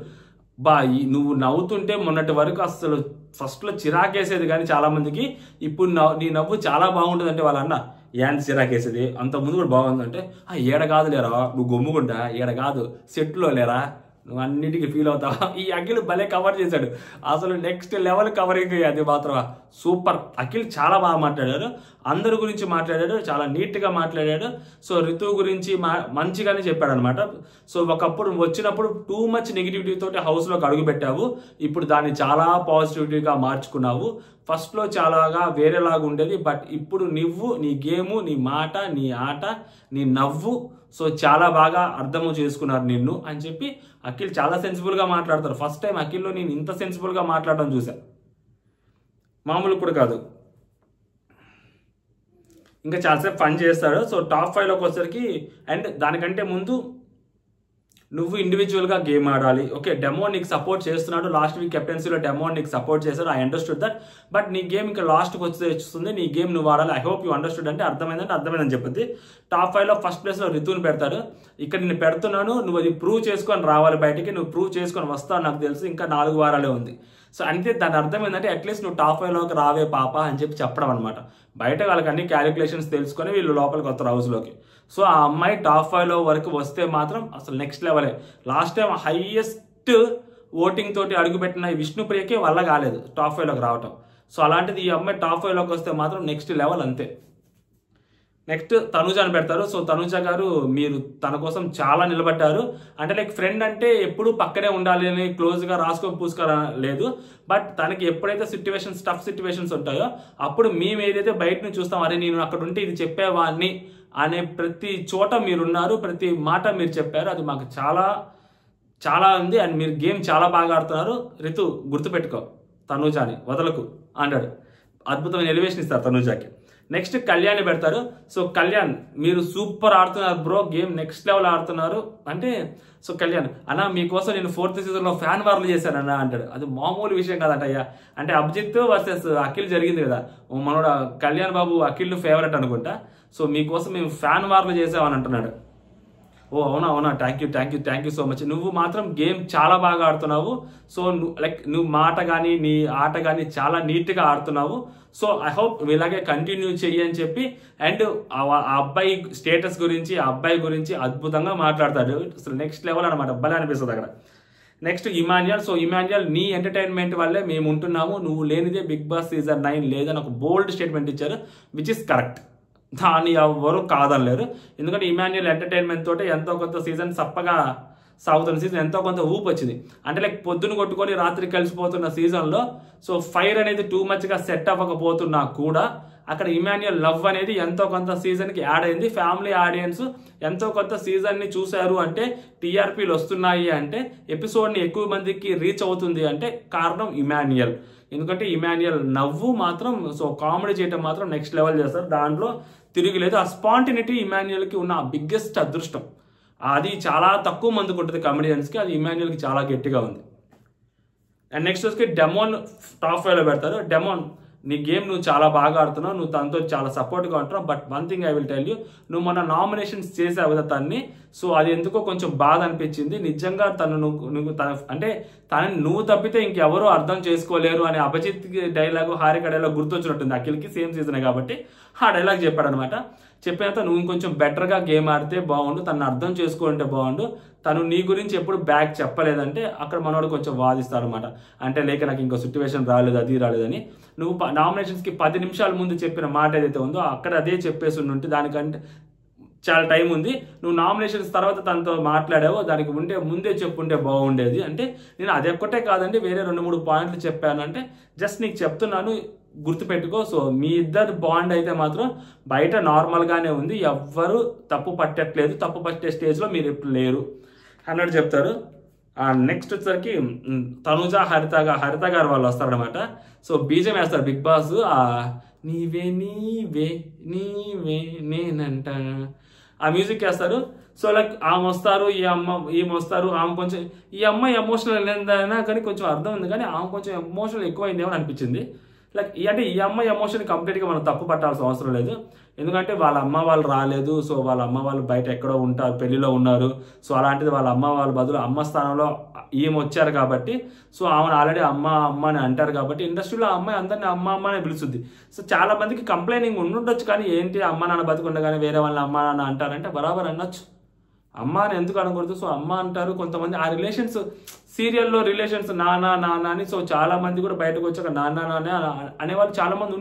నువ్వు నవ్వుతుంటే మొన్నటి వరకు అసలు ఫస్ట్లో చిరాకేసేది కానీ చాలా మందికి, ఇప్పుడు నీ నవ్వు చాలా బాగుంటుంది అంటే వాళ్ళన్న ఏంటి చిరాకేసేది, అంత ముందు కూడా బాగుందంటే ఏడ కాదు లేరా, నువ్వు గొమ్ముకుంటా ఏడ కాదు సెట్లో లేరా, నువ్వు అన్నిటికీ ఫీల్ అవుతావా. ఈ అఖిల్ భలే కవర్ చేశాడు అసలు, నెక్స్ట్ లెవెల్ కవరింగ్ అది మాత్రం సూపర్. అఖిల్ చాలా బాగా మాట్లాడాడు, అందరి గురించి మాట్లాడాడు, చాలా నీట్గా మాట్లాడాడు. సో రితు గురించి మంచిగానే చెప్పాడు అనమాట. సో ఒకప్పుడు వచ్చినప్పుడు టూ మచ్ నెగిటివిటీ తోటి హౌస్లోకి అడుగు పెట్టావు, ఇప్పుడు దాన్ని చాలా పాజిటివిటీగా మార్చుకున్నావు, ఫస్ట్లో చాలాగా వేరేలాగా ఉండేది, బట్ ఇప్పుడు నువ్వు నీ గేము, నీ మాట, నీ ఆట, నీ నవ్వు సో చాలా బాగా అర్థము చేసుకున్నారు నిన్ను అని చెప్పి అఖిల్ చాలా సెన్సిబుల్గా మాట్లాడతారు. ఫస్ట్ టైం అఖిల్లో నేను ఇంత సెన్సిబుల్గా మాట్లాడడం చూశాను, మామూలు కూడా కాదు. ఇంకా చాలాసేపు ఫన్ చేస్తాడు. సో టాప్ 5లోకి వచ్చేసరికి అండ్ దానికంటే ముందు నువ్వు ఇండివిజువల్గా గేమ్ ఆడాలి. ఓకే, డెమో నీకు సపోర్ట్ చేస్తున్నాడు, లాస్ట్ వీక్ కెప్టెన్సీలో డెమో నీకు సపోర్ట్ చేశాడు, ఐ అండర్స్టూడ్ దట్. బట్ నీ గేమ్ ఇంకా లాస్ట్కి వచ్చేస్తుంది, నీ గేమ్ నువ్వు ఆడాలి. ఐ హోప్ యూ అండర్స్టూడ్ అంటే అర్థమైందని చెప్పింది. టాప్ 5లో ఫస్ట్ ప్లేస్లో రితుని పెడతాడు. ఇక్కడ నేను పెడుతున్నాను, నువ్వు అది ప్రూవ్ చేసుకొని రావాలి బయటికి, నువ్వు ప్రూవ్ చేసుకొని వస్తావు నాకు తెలుసు, ఇంకా 4 వారాలే ఉంది. సో అంటే దాని అర్థం ఏంటంటే అట్లీస్ట్ నువ్వు టాప్ 5లోకి రావే పాప అని చెప్పడం అనమాట. బయట వాళ్ళకి అన్ని క్యాలిక్యులేషన్స్ తెలుసుకొని వీళ్ళు లోపలికి వస్తారు హౌస్లోకి. సో ఆ అమ్మాయి టాప్ 5లో వరకు వస్తే మాత్రం అసలు నెక్స్ట్ లెవెలే. లాస్ట్ టైం హైయెస్ట్ ఓటింగ్ తోటి అడుగుపెట్టిన విష్ణుప్రియకే వల్ల కాలేదు టాప్ 5లోకి రావటం. సో అలాంటిది ఈ అమ్మాయి టాప్ 5లోకి వస్తే మాత్రం నెక్స్ట్ లెవెల్ అంతే. నెక్స్ట్ తనుజాని పెడతారు. సో తనుజ గారు మీరు తన కోసం చాలా నిలబడ్డారు. అంటే లైక్ ఫ్రెండ్ అంటే ఎప్పుడు పక్కనే ఉండాలి అని క్లోజ్గా రాసుకొని పూసుకోరా లేదు, బట్ తనకి ఎప్పుడైతే టఫ్ సిచ్యువేషన్స్ ఉంటాయో అప్పుడు మేము ఏదైతే బయట నుంచి చూస్తాం, అరే నేను అక్కడ ఉంటే ఇది చెప్పేవాడిని అనే ప్రతి చోట మీరున్నారు, ప్రతి మాట మీరు చెప్పారు, అది మాకు చాలా చాలా ఉంది. అండ్ మీరు గేమ్ చాలా బాగా ఆడుతున్నారు రితు, గుర్తుపెట్టుకో తనుజాని వదలకు అంటాడు. అద్భుతమైన ఎలివేషన్ ఇస్తారు తనుజాకి. నెక్స్ట్ కళ్యాణ్ పెడతారు. సో కళ్యాణ్ మీరు సూపర్ ఆడుతున్నారు బ్రో, గేమ్ నెక్స్ట్ లెవెల్ ఆడుతున్నారు అంటే. సో కళ్యాణ్ అన్న మీకోసం నేను 4th సీజన్లో ఫ్యాన్ వార్లు చేశానన్నా అంటాడు. అది మామూలు విషయం కాదంట అయ్యా. అంటే అభిజిత్ వర్సెస్ అఖిల్ జరిగింది కదా, మనోడు కళ్యాణ్ బాబు అఖిల్ ఫేవరెట్ అనుకుంటా. సో మీకోసం మేము ఫ్యాన్ వార్లు చేసామని అంటున్నాడు. ఓ అవునా, థ్యాంక్ యూ సో మచ్. నువ్వు మాత్రం గేమ్ చాలా బాగా ఆడుతున్నావు. సో నువ్వు మాట కానీ నీ ఆట కానీ చాలా నీట్గా ఆడుతున్నావు. సో ఐ హోప్ ఇలాగే కంటిన్యూ చెయ్యి అని చెప్పి అండ్ ఆ అబ్బాయి స్టేటస్ గురించి, ఆ అబ్బాయి గురించి అద్భుతంగా మాట్లాడతాడు. అసలు నెక్స్ట్ లెవెల్ అనమాట, భలే అనిపిస్తుంది అక్కడ. నెక్స్ట్ ఇమాన్యుయల్. సో ఇమాన్యుయల్ నీ ఎంటర్టైన్మెంట్ వల్లే మేము ఉంటున్నాము, నువ్వు లేనిదే బిగ్ బాస్ సీజన్ 9 లేదని ఒక బోల్డ్ స్టేట్మెంట్ ఇచ్చారు, విచ్ ఇస్ కరెక్ట్. దాన్ని ఎవరు కాదనలేరు. ఎందుకంటే ఇమాన్యుయల్ ఎంటర్టైన్మెంట్ తోటే ఎంతో కొంత సీజన్ సప్పగా సాగుతున్న సీజన్ ఎంతో కొంత ఊపు వచ్చింది. అంటే లైక్ పొద్దున కొట్టుకొని రాత్రి కలిసిపోతున్న సీజన్లో సో ఫైర్ అనేది టూ మచ్గా సెట్ అవ్వకపోతున్నా కూడా అక్కడ ఇమాన్యుయల్ లవ్ అనేది ఎంతో కొంత సీజన్కి యాడ్ అయింది. ఫ్యామిలీ ఆడియన్స్ ఎంతో కొంత సీజన్ని చూశారు అంటే, టీఆర్పీలు వస్తున్నాయి అంటే, ఎపిసోడ్ని ఎక్కువ మందికి రీచ్ అవుతుంది అంటే కారణం ఇమాన్యుయల్. ఎందుకంటే ఇమాన్యుయల్ నవ్వు మాత్రం సో కామెడీ చేయటం మాత్రం నెక్స్ట్ లెవెల్ చేస్తారు, దాంట్లో తిరిగిలేదు. ఆ స్పాంటినిటీ ఇమాన్యుయల్కి ఉన్న బిగ్గెస్ట్ అదృష్టం. అది చాలా తక్కువ మందికి ఉంటుంది కమెడియన్స్కి, అది ఇమాన్యుయల్కి చాలా గట్టిగా ఉంది. అండ్ నెక్స్ట్ వచ్చి డెమోన్ టాప్ 5లో పెడతారు. డెమోన్ నీ గేమ్ నువ్వు చాలా బాగా ఆడుతున్నావు, నువ్వు తనతో చాలా సపోర్ట్గా ఉంటున్నావు. But one thing I will tell you, నువ్వు మన నామినేషన్స్ చేసావు కదా తన్ని, సో అది ఎందుకో కొంచెం బాధ అనిపించింది. నిజంగా నువ్వు అంటే తనని నువ్వు తప్పితే ఇంకెవరూ అర్థం చేసుకోలేరు అనే అభిజిత్ డైలాగు, హారిక డైలాగ్ గుర్తొచ్చినట్టుంది అఖిల్కి, సేమ్ సీజనే కాబట్టి ఆ డైలాగ్ చెప్పాడనమాట. చెప్పినంత నువ్వు ఇంకొంచెం బెటర్గా గేమ్ ఆడితే బాగుండు, తను అర్థం చేసుకుంటే బాగుండు, తను నీ గురించి ఎప్పుడు బ్యాక్ చెప్పలేదంటే అక్కడ మనోడు కొంచెం వాదిస్తాడు అనమాట. అంటే లేక నాకు ఇంకో సిచ్యువేషన్ రాలేదు, అది రాలేదని. నువ్వు నామినేషన్స్కి 10 నిమిషాల ముందు చెప్పిన మాట ఏదైతే ఉందో అక్కడ అదే చెప్పేసి ఉంటే దానికంటే చాలా టైం ఉంది. నువ్వు నామినేషన్స్ తర్వాత తనతో మాట్లాడావో దానికి ముందే చెప్పుంటే బాగుండేది. అంటే నేను అది ఒక్కటే కాదండి, వేరే 2-3 పాయింట్లు చెప్పాను. అంటే జస్ట్ నీకు చెప్తున్నాను, గుర్తుపెట్టుకో. సో మీ ఇద్దరు బాండ్ అయితే మాత్రం బయట నార్మల్గానే ఉంది, ఎవ్వరు తప్పు పట్టట్లేదు, తప్పు పట్టే స్టేజ్లో మీరు ఎప్పుడు లేరు అన్నట్టు చెప్తారు. నెక్స్ట్ వచ్చేసరికి తనుజ హరిత గారు వాళ్ళు వస్తారనమాట. సో బీజం వేస్తారు బిగ్ బాస్, నీవే నీవే నీవే నేనంట ఆ మ్యూజిక్ వేస్తారు. సో లైక్ ఆమె వస్తారు, ఈమె వస్తారు. ఆమె కొంచెం ఈ అమ్మాయి ఎమోషనల్ అయినా కానీ కొంచెం అర్థం ఉంది, కానీ ఆమె కొంచెం ఎమోషనల్ ఎక్కువైందేమో అనిపించింది. లైక్ అంటే ఈ అమ్మాయి ఎమోషన్ కంప్లీట్గా మనం తప్పు పట్టాల్సిన అవసరం లేదు. ఎందుకంటే వాళ్ళ అమ్మ వాళ్ళు రాలేదు, సో వాళ్ళ అమ్మ వాళ్ళు బయట ఎక్కడో ఉంటారు, పెళ్లిలో ఉన్నారు. సో అలాంటిది వాళ్ళ అమ్మ వాళ్ళ బదులు అమ్మ స్థానంలో ఈమె వచ్చారు కాబట్టి, సో ఆమెను ఆల్రెడీ అమ్మ అని అంటారు కాబట్టి ఇండస్ట్రీలో ఆ అమ్మాయి అందరినీ అమ్మ అని పిలుస్తుంది. సో చాలా మందికి కంప్లైనింగ్ ఉండుండొచ్చు, కానీ ఏంటి అమ్మ నాన్న బతుకుండగానే వేరే వాళ్ళని అమ్మ నాన్న అంటారంటే బరాబర్ అనొచ్చు. అమ్మ అని ఎందుకు అనకూడదు? సో అమ్మ అంటారు. కొంతమంది ఆ రిలేషన్స్, సీరియల్లో రిలేషన్స్ నాన్న అని, సో చాలా మంది కూడా బయటకు వచ్చాక నాన్న అనేవాళ్ళు చాలా మంది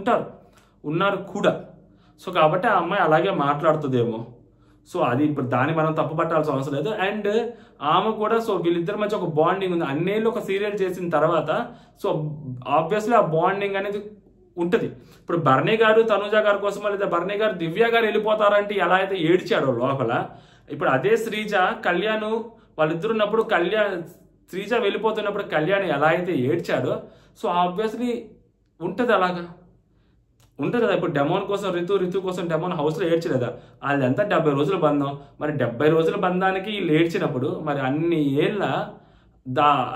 ఉన్నారు కూడా. సో కాబట్టి ఆ అమ్మాయి అలాగే మాట్లాడుతుందేమో. సో అది ఇప్పుడు దాన్ని మనం తప్పు పట్టాల్సిన అవసరం లేదు. అండ్ ఆమె కూడా సో వీళ్ళిద్దరి మధ్య ఒక బాండింగ్ ఉంది. అన్నేళ్ళు ఒక సీరియల్ చేసిన తర్వాత సో ఆబ్వియస్లీ ఆ బాండింగ్ అనేది ఉంటుంది. ఇప్పుడు బర్నీ గారు తనుజ గారి కోసం లేదా బర్నీ గారు దివ్య గారు వెళ్ళిపోతారంటే ఎలా అయితే ఏడ్చాడో లోపల, ఇప్పుడు అదే శ్రీజ కళ్యాణ్ వాళ్ళిద్దరు ఉన్నప్పుడు శ్రీజ వెళ్ళిపోతున్నప్పుడు కళ్యాణ్ ఎలా అయితే ఏడ్చాడో, సో ఆబ్వియస్లీ ఉంటుంది అలాగా ఉంటుంది కదా. ఇప్పుడు డెమోన్ కోసం రితు కోసం డెమోన్ హౌస్లో ఏడ్చలేదా? అదంతా 70 రోజుల బంధం. మరి 70 రోజుల బంధానికి వీళ్ళు ఏడ్చినప్పుడు మరి అన్ని ఏళ్ళ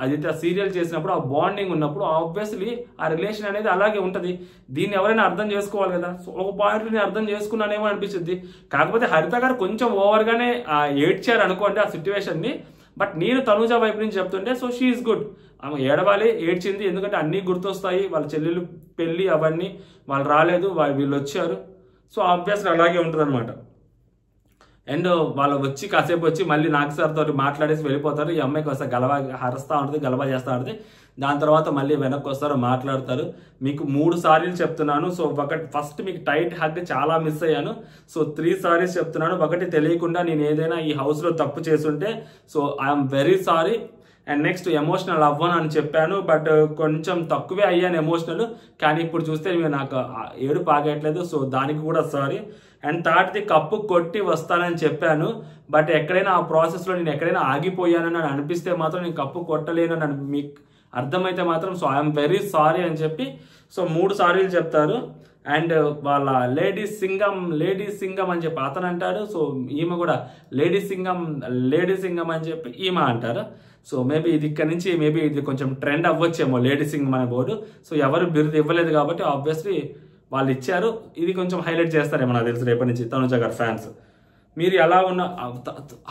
అదైతే సీరియల్ చేసినప్పుడు ఆ బాండింగ్ ఉన్నప్పుడు ఆబ్వియస్లీ ఆ రిలేషన్ అనేది అలాగే ఉంటుంది. దీన్ని ఎవరైనా అర్థం చేసుకోవాలి కదా. సో ఒక పాయింట్లో నేను అర్థం చేసుకున్నానేమో అనిపించింది. కాకపోతే హరిత గారు కొంచెం ఓవర్గానే ఏడ్చారు అనుకోండి ఆ సిచ్యువేషన్ని. బట్ నేను తనుజ వైపు నుంచి చెప్తుంటే సో షీ ఈజ్ గుడ్. ఆమె ఏడవాలి, ఏడ్చింది, ఎందుకంటే అన్నీ గుర్తొస్తాయి. వాళ్ళ చెల్లెలు పెళ్ళి అవన్నీ, వాళ్ళు రాలేదు, వీళ్ళు వచ్చారు. సో ఆబ్వియస్గా అలాగే ఉంటుంది అనమాట. అండ్ వాళ్ళు వచ్చి కాసేపు వచ్చి మళ్ళీ నాగ్ సార్ తోటి మాట్లాడేసి వెళ్ళిపోతారు. ఈ అమ్మాయికి వస్తే గలవా హరుస్తూ ఉంటుంది, గలవా చేస్తూ ఉంటుంది. దాని తర్వాత మళ్ళీ వెనక్కి వస్తారు, మాట్లాడతారు. మీకు 3 సారీలు చెప్తున్నాను. సో ఒకటి ఫస్ట్ మీకు టైట్ హగ్ చాలా మిస్ అయ్యాను. సో 3 సారీస్ చెప్తున్నాను. ఒకటి తెలియకుండా నేను ఏదైనా ఈ హౌస్లో తప్పు చేసుంటే so I'm very sorry. And next emotional అవ్వను అని చెప్పాను, బట్ కొంచెం తక్కువే అయ్యాను ఎమోషనల్. కానీ ఇప్పుడు చూస్తే నాకు ఏడుపు ఆగట్లేదు, సో దానికి కూడా సారీ. అండ్ థర్డ్ది కప్పు కొట్టి వస్తానని చెప్పాను, బట్ ఎక్కడైనా ఆ ప్రాసెస్లో నేను ఎక్కడైనా ఆగిపోయానని అనిపిస్తే మాత్రం నేను కప్పు కొట్టలేను అని మీకు అర్థమైతే మాత్రం సో ఐఎమ్ వెరీ సారీ అని చెప్పి సో 3 సారీలు చెప్తారు. అండ్ వాళ్ళ లేడీ సింగం అని చెప్పి అతను అంటాడు. సో ఈమె కూడా లేడీ సింగం అని చెప్పి ఈమె అంటారు. సో మేబీ ఇది ఇక్కడ నుంచి మేబీ ఇది కొంచెం ట్రెండ్ అవ్వచ్చేమో లేడీ సింగం అనే బోర్డు. సో ఎవరు బిరుదు ఇవ్వలేదు కాబట్టి ఆబ్వియస్లీ వాళ్ళు ఇచ్చారు. ఇది కొంచెం హైలైట్ చేస్తారేమో నాకు తెలుసు రేపటి నుంచి తనుజ గారు ఫ్యాన్స్. మీరు ఎలా ఉన్న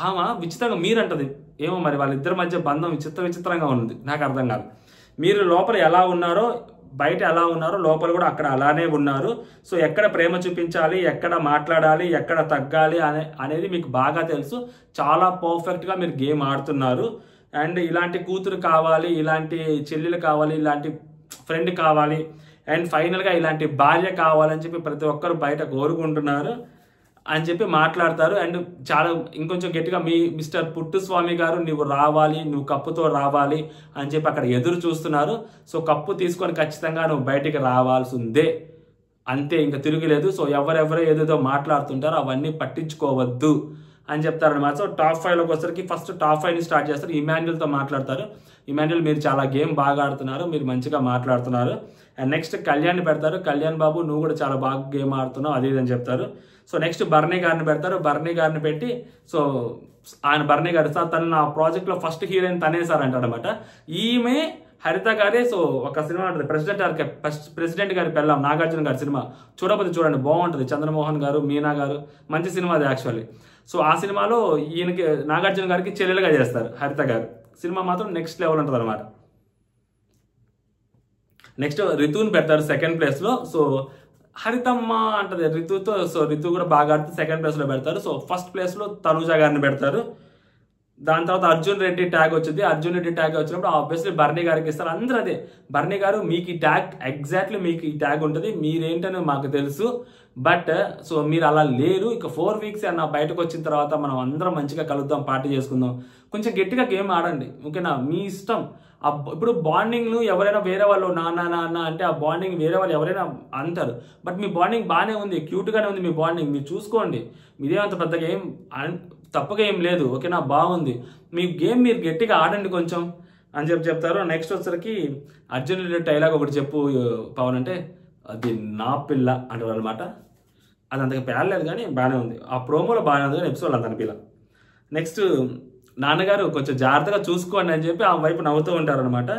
ఆమె విచిత్రంగా మీరు అంటది ఏమో మరి వాళ్ళిద్దరి మధ్య బంధం విచిత్రంగా ఉంది, నాకు అర్థం కాదు. మీరు లోపల ఎలా ఉన్నారో బయట ఎలా ఉన్నారో లోపల కూడా అక్కడ అలానే ఉన్నారు. సో ఎక్కడ ప్రేమ చూపించాలి, ఎక్కడ మాట్లాడాలి, ఎక్కడ తగ్గాలి అనేది మీకు బాగా తెలుసు. చాలా పర్ఫెక్ట్గా మీరు గేమ్ ఆడుతున్నారు. అండ్ ఇలాంటి కూతురు కావాలి, ఇలాంటి చెల్లెలు కావాలి, ఇలాంటి ఫ్రెండ్ కావాలి, అండ్ ఫైనల్గా ఇలాంటి భార్య కావాలని చెప్పి ప్రతి ఒక్కరు బయట కోరుకుంటున్నారు అని చెప్పి మాట్లాడతారు. అండ్ చాలా ఇంకొంచెం గట్టిగా మిస్టర్ పుట్టుస్వామి గారు నువ్వు రావాలి, నువ్వు కప్పుతో రావాలి అని చెప్పి అక్కడ ఎదురు చూస్తున్నారు. సో కప్పు తీసుకొని ఖచ్చితంగా నువ్వు బయటికి రావాల్సిందే, అంతే, ఇంకా తిరుగులేదు. సో ఎవరెవరో ఏదేదో మాట్లాడుతుంటారో అవన్నీ పట్టించుకోవద్దు అని చెప్తారనమాట. సో టాప్ 5లోకి వచ్చేసరికి ఫస్ట్ టాప్ 5ని స్టార్ట్ చేస్తారు. ఇమాన్యుల్తో మాట్లాడతారు. ఇమాన్యుల్ మీరు చాలా గేమ్ బాగా ఆడుతున్నారు, మీరు మంచిగా మాట్లాడుతున్నారు. అండ్ నెక్స్ట్ కళ్యాణ్ని పెడతారు. కళ్యాణ్ బాబు నువ్వు కూడా చాలా బాగా గేమ్ ఆడుతున్నావు అది అని చెప్తారు. సో నెక్స్ట్ బర్నీ గారిని పెడతారు. బర్నీ గారిని పెట్టి సో ఆయన బర్నీ గారు సార్ తను నా ప్రాజెక్ట్లో ఫస్ట్ హీరోయిన్ తనే సార్ అంటాడు అనమాట. ఈమె హరిత గారే. సో ఒక సినిమా ఉంటుంది ప్రెసిడెంట్ గారి పెళ్ళాం నాగార్జున గారి సినిమా, చూడకపోతే చూడండి బాగుంటుంది. చంద్రమోహన్ గారు, మీనా గారు, మంచి సినిమా అది యాక్చువల్లీ. సో ఆ సినిమాలో ఈయనకి నాగార్జున గారికి చెల్లెలుగా చేస్తారు హరిత గారు. సినిమా మాత్రం నెక్స్ట్ లెవెల్ ఉంటుంది అనమాట. నెక్స్ట్ రితుని పెడతారు సెకండ్ ప్లేస్లో. సో హరితమ్మ అంటది రితుతో. సో రితు కూడా బాగా ఆడితే సెకండ్ ప్లేస్లో పెడతారు. సో ఫస్ట్ ప్లేస్లో తనుజ గారిని పెడతారు. దాని తర్వాత అర్జున్ రెడ్డి ట్యాగ్ వచ్చింది. అర్జున్ రెడ్డి ట్యాగ్ వచ్చినప్పుడు ఆబ్వియస్లీ బర్నీ గారికి ఇస్తారు. అందరూ అదే బర్నీ గారు మీకు ఈ ట్యాగ్ ఎగ్జాక్ట్లీ మీకు ఈ ట్యాగ్ ఉంటుంది, మీరేంటని మాకు తెలుసు. బట్ సో మీరు అలా లేరు. ఇక 4 వీక్స్ అన్న బయటకు వచ్చిన తర్వాత మనం అందరం మంచిగా కలుద్దాం, పార్టీ చేసుకుందాం, కొంచెం గట్టిగా గేమ్ ఆడండి, ఓకేనా, మీ ఇష్టం. ఇప్పుడు బాండింగ్ను ఎవరైనా వేరే వాళ్ళు నాన్న అంటే ఆ బాండింగ్ వేరే వాళ్ళు ఎవరైనా అంటారు. బట్ మీ బాండింగ్ బాగానే ఉంది, క్యూట్గానే ఉంది మీ బాండింగ్, మీరు చూసుకోండి. మీదేమంత పెద్దగా ఏం తప్పగా ఏం లేదు, ఓకేనా, బాగుంది. మీ గేమ్ మీరు గట్టిగా ఆడండి కొంచెం అని చెప్తారు. నెక్స్ట్ వచ్చరికి అర్జున్ రెడ్డి డైలాగ్ ఒకటి చెప్పు పవన్ అంటే అది నా పిల్ల అంటారు అనమాట. అది అంతగా పేర్లేదు కానీ బాగానే ఉంది. ఆ ప్రోమోలో బాగానే ఉంది కానీ ఎపిసోడ్ అంత అనిపిల్ల. నెక్స్ట్ నాన్నగారు కొంచెం జాగ్రత్తగా చూసుకోండి అని చెప్పి ఆ వైపు నవ్వుతూ ఉంటారనమాట.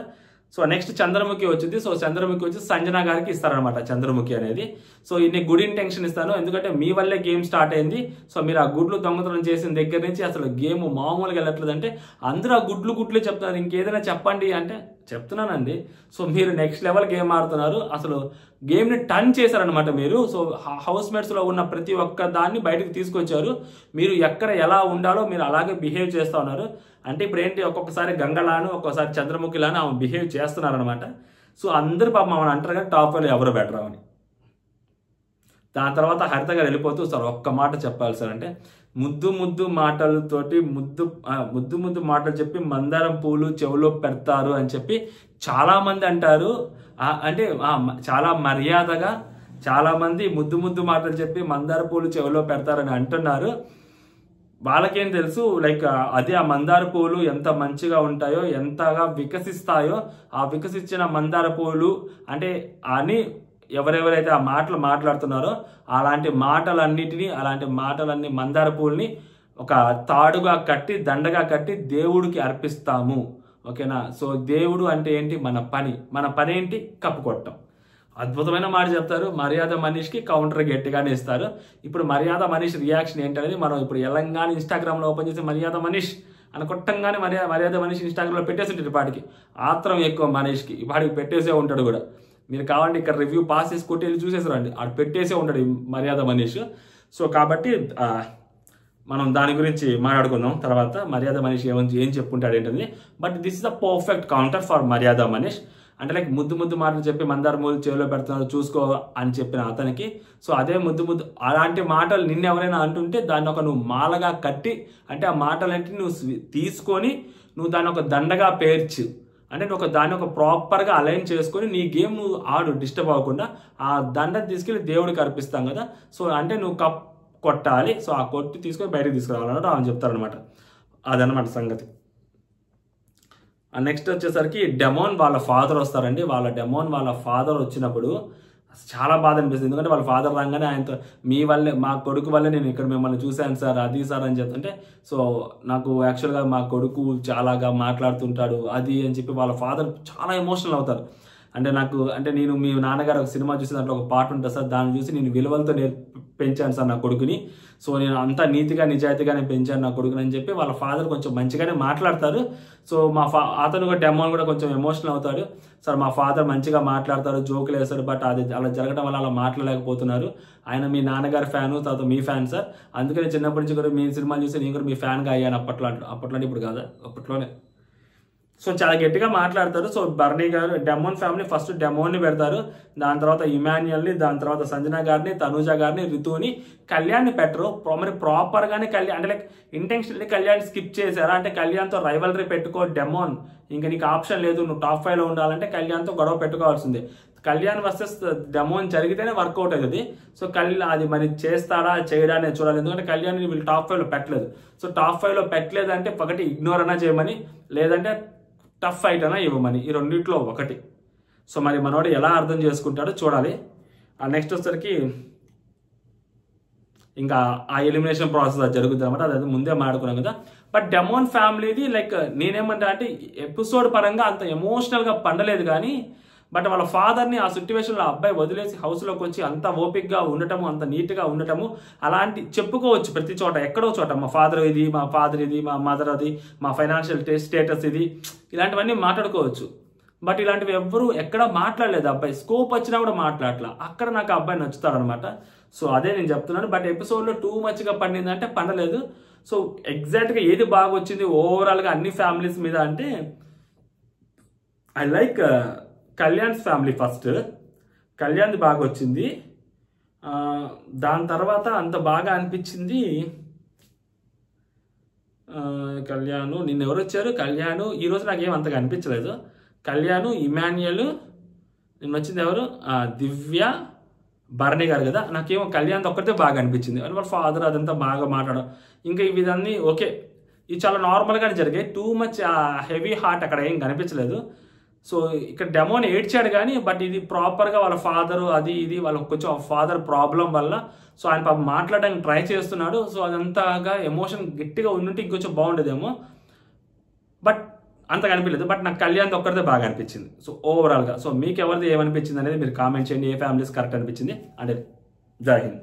సో నెక్స్ట్ చంద్రముఖి వచ్చింది. సో చంద్రముఖి వచ్చి సంజన గారికి ఇస్తారనమాట చంద్రముఖి అనేది. సో ఇన్ని గుడ్ ఇంటెన్షన్ ఇస్తాను, ఎందుకంటే మీ వల్లే గేమ్ స్టార్ట్ అయింది. సో మీరు ఆ గుడ్లు దొంగతనం చేసిన దగ్గర నుంచి అసలు గేమ్ మామూలుగా వెళ్ళట్లేదు. అంటే అందరూ ఆ గుడ్లే చెప్తున్నారు, ఇంకేదైనా చెప్పండి అంటే చెప్తున్నానండి. సో మీరు నెక్స్ట్ లెవెల్ గేమ్ ఆడుతున్నారు, అసలు గేమ్ని టర్న్ చేశారనమాట మీరు. సో హౌస్ మేట్స్లో ఉన్న ప్రతి ఒక్క దాన్ని బయటకు తీసుకొచ్చారు. మీరు ఎక్కడ ఎలా ఉండాలో మీరు అలాగే బిహేవ్ చేస్తూ ఉన్నారు. అంటే ఇప్పుడు ఏంటి, ఒక్కొక్కసారి గంగలాను ఒక్కొక్కసారి చంద్రముఖిలాను ఆమె బిహేవ్ చేస్తున్నారనమాట. సో అందరు పాపం ఆమెను అంటారు కానీ టాప్ 5 ఎవరు బెటర్ అని. దాని తర్వాత హరిత గారు వెళ్ళిపోతూ సార్ ఒక్క మాట చెప్పాలి సార్ అంటే, ముద్దు ముద్దు మాటలతోటి ముద్దు మాటలు చెప్పి మందారం పూలు చెవులో పెడతారు అని చెప్పి చాలా మంది అంటారు. అంటే చాలా మర్యాదగా చాలా మంది ముద్దు మాటలు చెప్పి మందార పూలు చెవులో పెడతారని అంటున్నారు. వాళ్ళకేం తెలుసు లైక్ అదే ఆ మందార పూలు ఎంత మంచిగా ఉంటాయో, ఎంతగా వికసిస్తాయో, ఆ వికసించిన మందార పూలు అంటే అని ఎవరెవరైతే ఆ మాటలు మాట్లాడుతున్నారో అలాంటి మాటలన్నీ మందార పూలని ఒక తాడుగా కట్టి దండగా కట్టి దేవుడికి అర్పిస్తాము. ఓకేనా? సో దేవుడు అంటే ఏంటి? మన పని ఏంటి? కప్పు కొట్టడం. అద్భుతమైన మాట చెప్తారు. మర్యాద మనీష్కి కౌంటర్ గట్టిగానే ఇస్తారు. ఇప్పుడు మర్యాద మనీష్ రియాక్షన్ ఏంటనేది మనం ఇప్పుడు ఎలంగానే ఇన్స్టాగ్రామ్లో ఓపెన్ చేసి మర్యాద మనీష్ అని కొట్టంగానే మర్యాద మనీష్ ఇన్స్టాగ్రామ్లో పెట్టేసి ఉంటుంది. ఇప్పటికి ఆత్రం ఎక్కువ మనీష్కి, ఇప్పటికి పెట్టేసే ఉంటాడు కూడా. మీరు కావాలంటే ఇక్కడ రివ్యూ పాస్ చేసి కొట్టి వెళ్ళి చూసేసారండి, ఆడు పెట్టేసే ఉంటాడు ఈ మర్యాద మనీష్. సో కాబట్టి మనం దాని గురించి మాట్లాడుకుందాం తర్వాత. మర్యాద మనీష్ ఏం చెప్పుకుంటాడు ఏంటది. But this is the perfect counter for మర్యాద మనీష్. అంటే లైక్ ముద్దు మాటలు చెప్పి మందార మూలు చెవిలో పెడుతున్నారు చూసుకో అని చెప్పిన అతనికి, సో అదే ముద్దు అలాంటి మాటలు నిన్ను ఎవరైనా అంటుంటే దాన్ని ఒక నువ్వు మాలగా కట్టి, అంటే ఆ మాటలంటే నువ్వు తీసుకొని నువ్వు దాన్ని ఒక దండగా పేర్చి, అంటే నువ్వు దాన్ని ఒక ప్రాపర్గా అలైన్ చేసుకొని నీ గేమ్ నువ్వు ఆడు డిస్టర్బ్ అవ్వకుండా ఆ దండ తీసుకెళ్ళి దేవుడికి అర్పిస్తాం కదా. సో అంటే నువ్వు కప్ కొట్టాలి. సో ఆ కొట్టి తీసుకొని బయటకు తీసుకురావాలన్నట్టు ఆయన చెప్తారనమాట. అదనమాట సంగతి. నెక్స్ట్ వచ్చేసరికి డెమోన్ వాళ్ళ ఫాదర్ వస్తారండి. డెమోన్ వాళ్ళ ఫాదర్ వచ్చినప్పుడు చాలా బాధ అనిపిస్తుంది. ఎందుకంటే వాళ్ళ ఫాదర్ రాగానే ఆయనతో మీ వల్లే, మా కొడుకు వల్లే నేను ఇక్కడ మిమ్మల్ని చూశాను సార్, అది సార్ అని చెప్తుంటే, సో నాకు యాక్చువల్గా మా కొడుకు చాలాగా మాట్లాడుతుంటాడు అది అని చెప్పి వాళ్ళ ఫాదర్ చాలా ఎమోషనల్ అవుతారు. నేను మీ నాన్నగారు ఒక సినిమా చూసి దాంట్లో ఒక పాట ఉంటుంది సార్, దాన్ని చూసి నేను విలువలతో పెంచాను సార్ నా కొడుకుని. సో నేను అంతా నీతిగా నిజాయితీగానే పెంచాను నా కొడుకుని అని చెప్పి వాళ్ళ ఫాదర్ కొంచెం మంచిగానే మాట్లాడతారు. సో అతను కూడా డెమోన్ కూడా కొంచెం ఎమోషనల్ అవుతాడు. సార్ మా ఫాదర్ మంచిగా మాట్లాడతారు, జోకులు వేస్తారు, బట్ అది అలా జరగడం వల్ల అలా మాట్లాడలేకపోతున్నారు. ఆయన మీ నాన్నగారి ఫ్యాను, తర్వాత మీ ఫ్యాన్ సార్, అందుకని చిన్నప్పటి నుంచి కూడా మీ సినిమాలు చూసి నేను కూడా మీ ఫ్యాన్గా అయ్యాను అప్పట్లో ఇప్పుడు కాదా, అప్పట్లోనే. సో చాలా గట్టిగా మాట్లాడతారు. సో బర్నీ గారు డెమోన్ ఫ్యామిలీ ఫస్ట్ డెమోన్ని పెడతారు, దాని తర్వాత ఇమాన్యుయల్ని, దాని తర్వాత సంజన గారిని, తనూజ గారిని, రితుని, కళ్యాణ్ని పెట్టరు. మరి ప్రాపర్గానే కళ్యాణ్ అంటే లైక్ ఇంటెన్షనల్లీ కళ్యాణ్ స్కిప్ చేశారా అంటే కళ్యాణ్తో రైవలరీ పెట్టుకో డెమోన్, ఇంకా నీకు ఆప్షన్ లేదు, నువ్వు టాప్ 5లో ఉండాలంటే కళ్యాణ్తో గొడవ పెట్టుకోవాల్సిందే. కళ్యాణ్ వర్సెస్ డెమోన్ జరిగితేనే వర్కౌట్ అవుతుంది. సో అది మరి చేస్తాడా చేయడా అనేది చూడాలి. ఎందుకంటే కళ్యాణ్ వీళ్ళు టాప్ 5లో పెట్టలేదు. సో టాప్ 5లో పెట్టలేదంటే ఒకటి ఇగ్నోర్ అయినా చేయమని, లేదంటే టఫ్ ఫైట్ అయినా ఇవ్వమని, ఈ రెండింటిలో ఒకటి. సో మరి మనోడు ఎలా అర్థం చేసుకుంటాడో చూడాలి. నెక్స్ట్ వచ్చేసరికి ఇంకా ఆ ఎలిమినేషన్ ప్రాసెస్ అది జరుగుతుంది అనమాట. అది ముందే మాట్లాడుకున్నాం కదా. బట్ డెమోన్ ఫ్యామిలీది లైక్ నేనేమంటా అంటే ఎపిసోడ్ పరంగా అంత ఎమోషనల్గా పండలేదు, కానీ బట్ వాళ్ళ ఫాదర్ని ఆ సిచ్యువేషన్లో అబ్బాయి వదిలేసి హౌస్లోకి వచ్చి అంత ఓపిక్గా ఉండటము, అంత నీట్గా ఉండటము, అలాంటి చెప్పుకోవచ్చు ప్రతి చోట, ఎక్కడో చోట మా ఫాదర్ ఇది, మా మదర్ అది, మా ఫైనాన్షియల్ స్టేటస్ ఇది, ఇలాంటివన్నీ మాట్లాడుకోవచ్చు. బట్ ఇలాంటివి ఎవ్వరూ ఎక్కడ మాట్లాడలేదు. అబ్బాయి స్కోప్ వచ్చినా కూడా మాట్లాడలా. అక్కడ నాకు ఆ అబ్బాయి నచ్చుతాడు అనమాట. సో అదే నేను చెప్తున్నాను. బట్ ఎపిసోడ్లో టూ మచ్గా పండిందంటే పండలేదు. సో ఎగ్జాక్ట్గా ఏది బాగా వచ్చింది ఓవరాల్గా అన్ని ఫ్యామిలీస్ మీద అంటే I like Kalyan's family. First కళ్యాణ్ది బాగా వచ్చింది. దాని తర్వాత అంత బాగా అనిపించింది కళ్యాణ్. నిన్న ఎవరు వచ్చారు? కళ్యాణ్ ఈరోజు నాకేం అంతగా అనిపించలేదు. కళ్యాణ్, ఇమాన్యుయల్, నిన్న వచ్చింది ఎవరు? దివ్య, భరణి గారు కదా. నాకేమో కళ్యాణ్ ఒక్కరితే బాగా అనిపించింది. అని వాళ్ళ ఫాదర్ అదంతా బాగా మాట్లాడడం, ఇంకా ఇవన్నీ ఓకే, ఇవి చాలా నార్మల్గానే జరిగాయి. టూ మచ్ హెవీ హార్ట్ అక్కడ ఏం కనిపించలేదు. సో ఇక్కడ డెమోని ఏడ్చాడు కానీ, బట్ ఇది ప్రాపర్గా వాళ్ళ ఫాదరు అది ఇది వాళ్ళకి కొంచెం ఫాదర్ ప్రాబ్లం వల్ల సో ఆయన పాపం మాట్లాడడానికి ట్రై చేస్తున్నాడు. సో అదంతాగా ఎమోషన్ గట్టిగా ఉండుంటే ఇంకొంచెం బాగుండేదేమో, బట్ అంత కనిపించలేదు. బట్ నాకు కళ్యాణ్ ఒక్కరిదే బాగా అనిపించింది. సో ఓవరాల్గా. సో మీకు ఎవరిది ఏమనిపించింది అనేది మీరు కామెంట్ చేయండి. ఏ ఫ్యామిలీస్ కరెక్ట్ అనిపించింది అంటే. జై హింద్.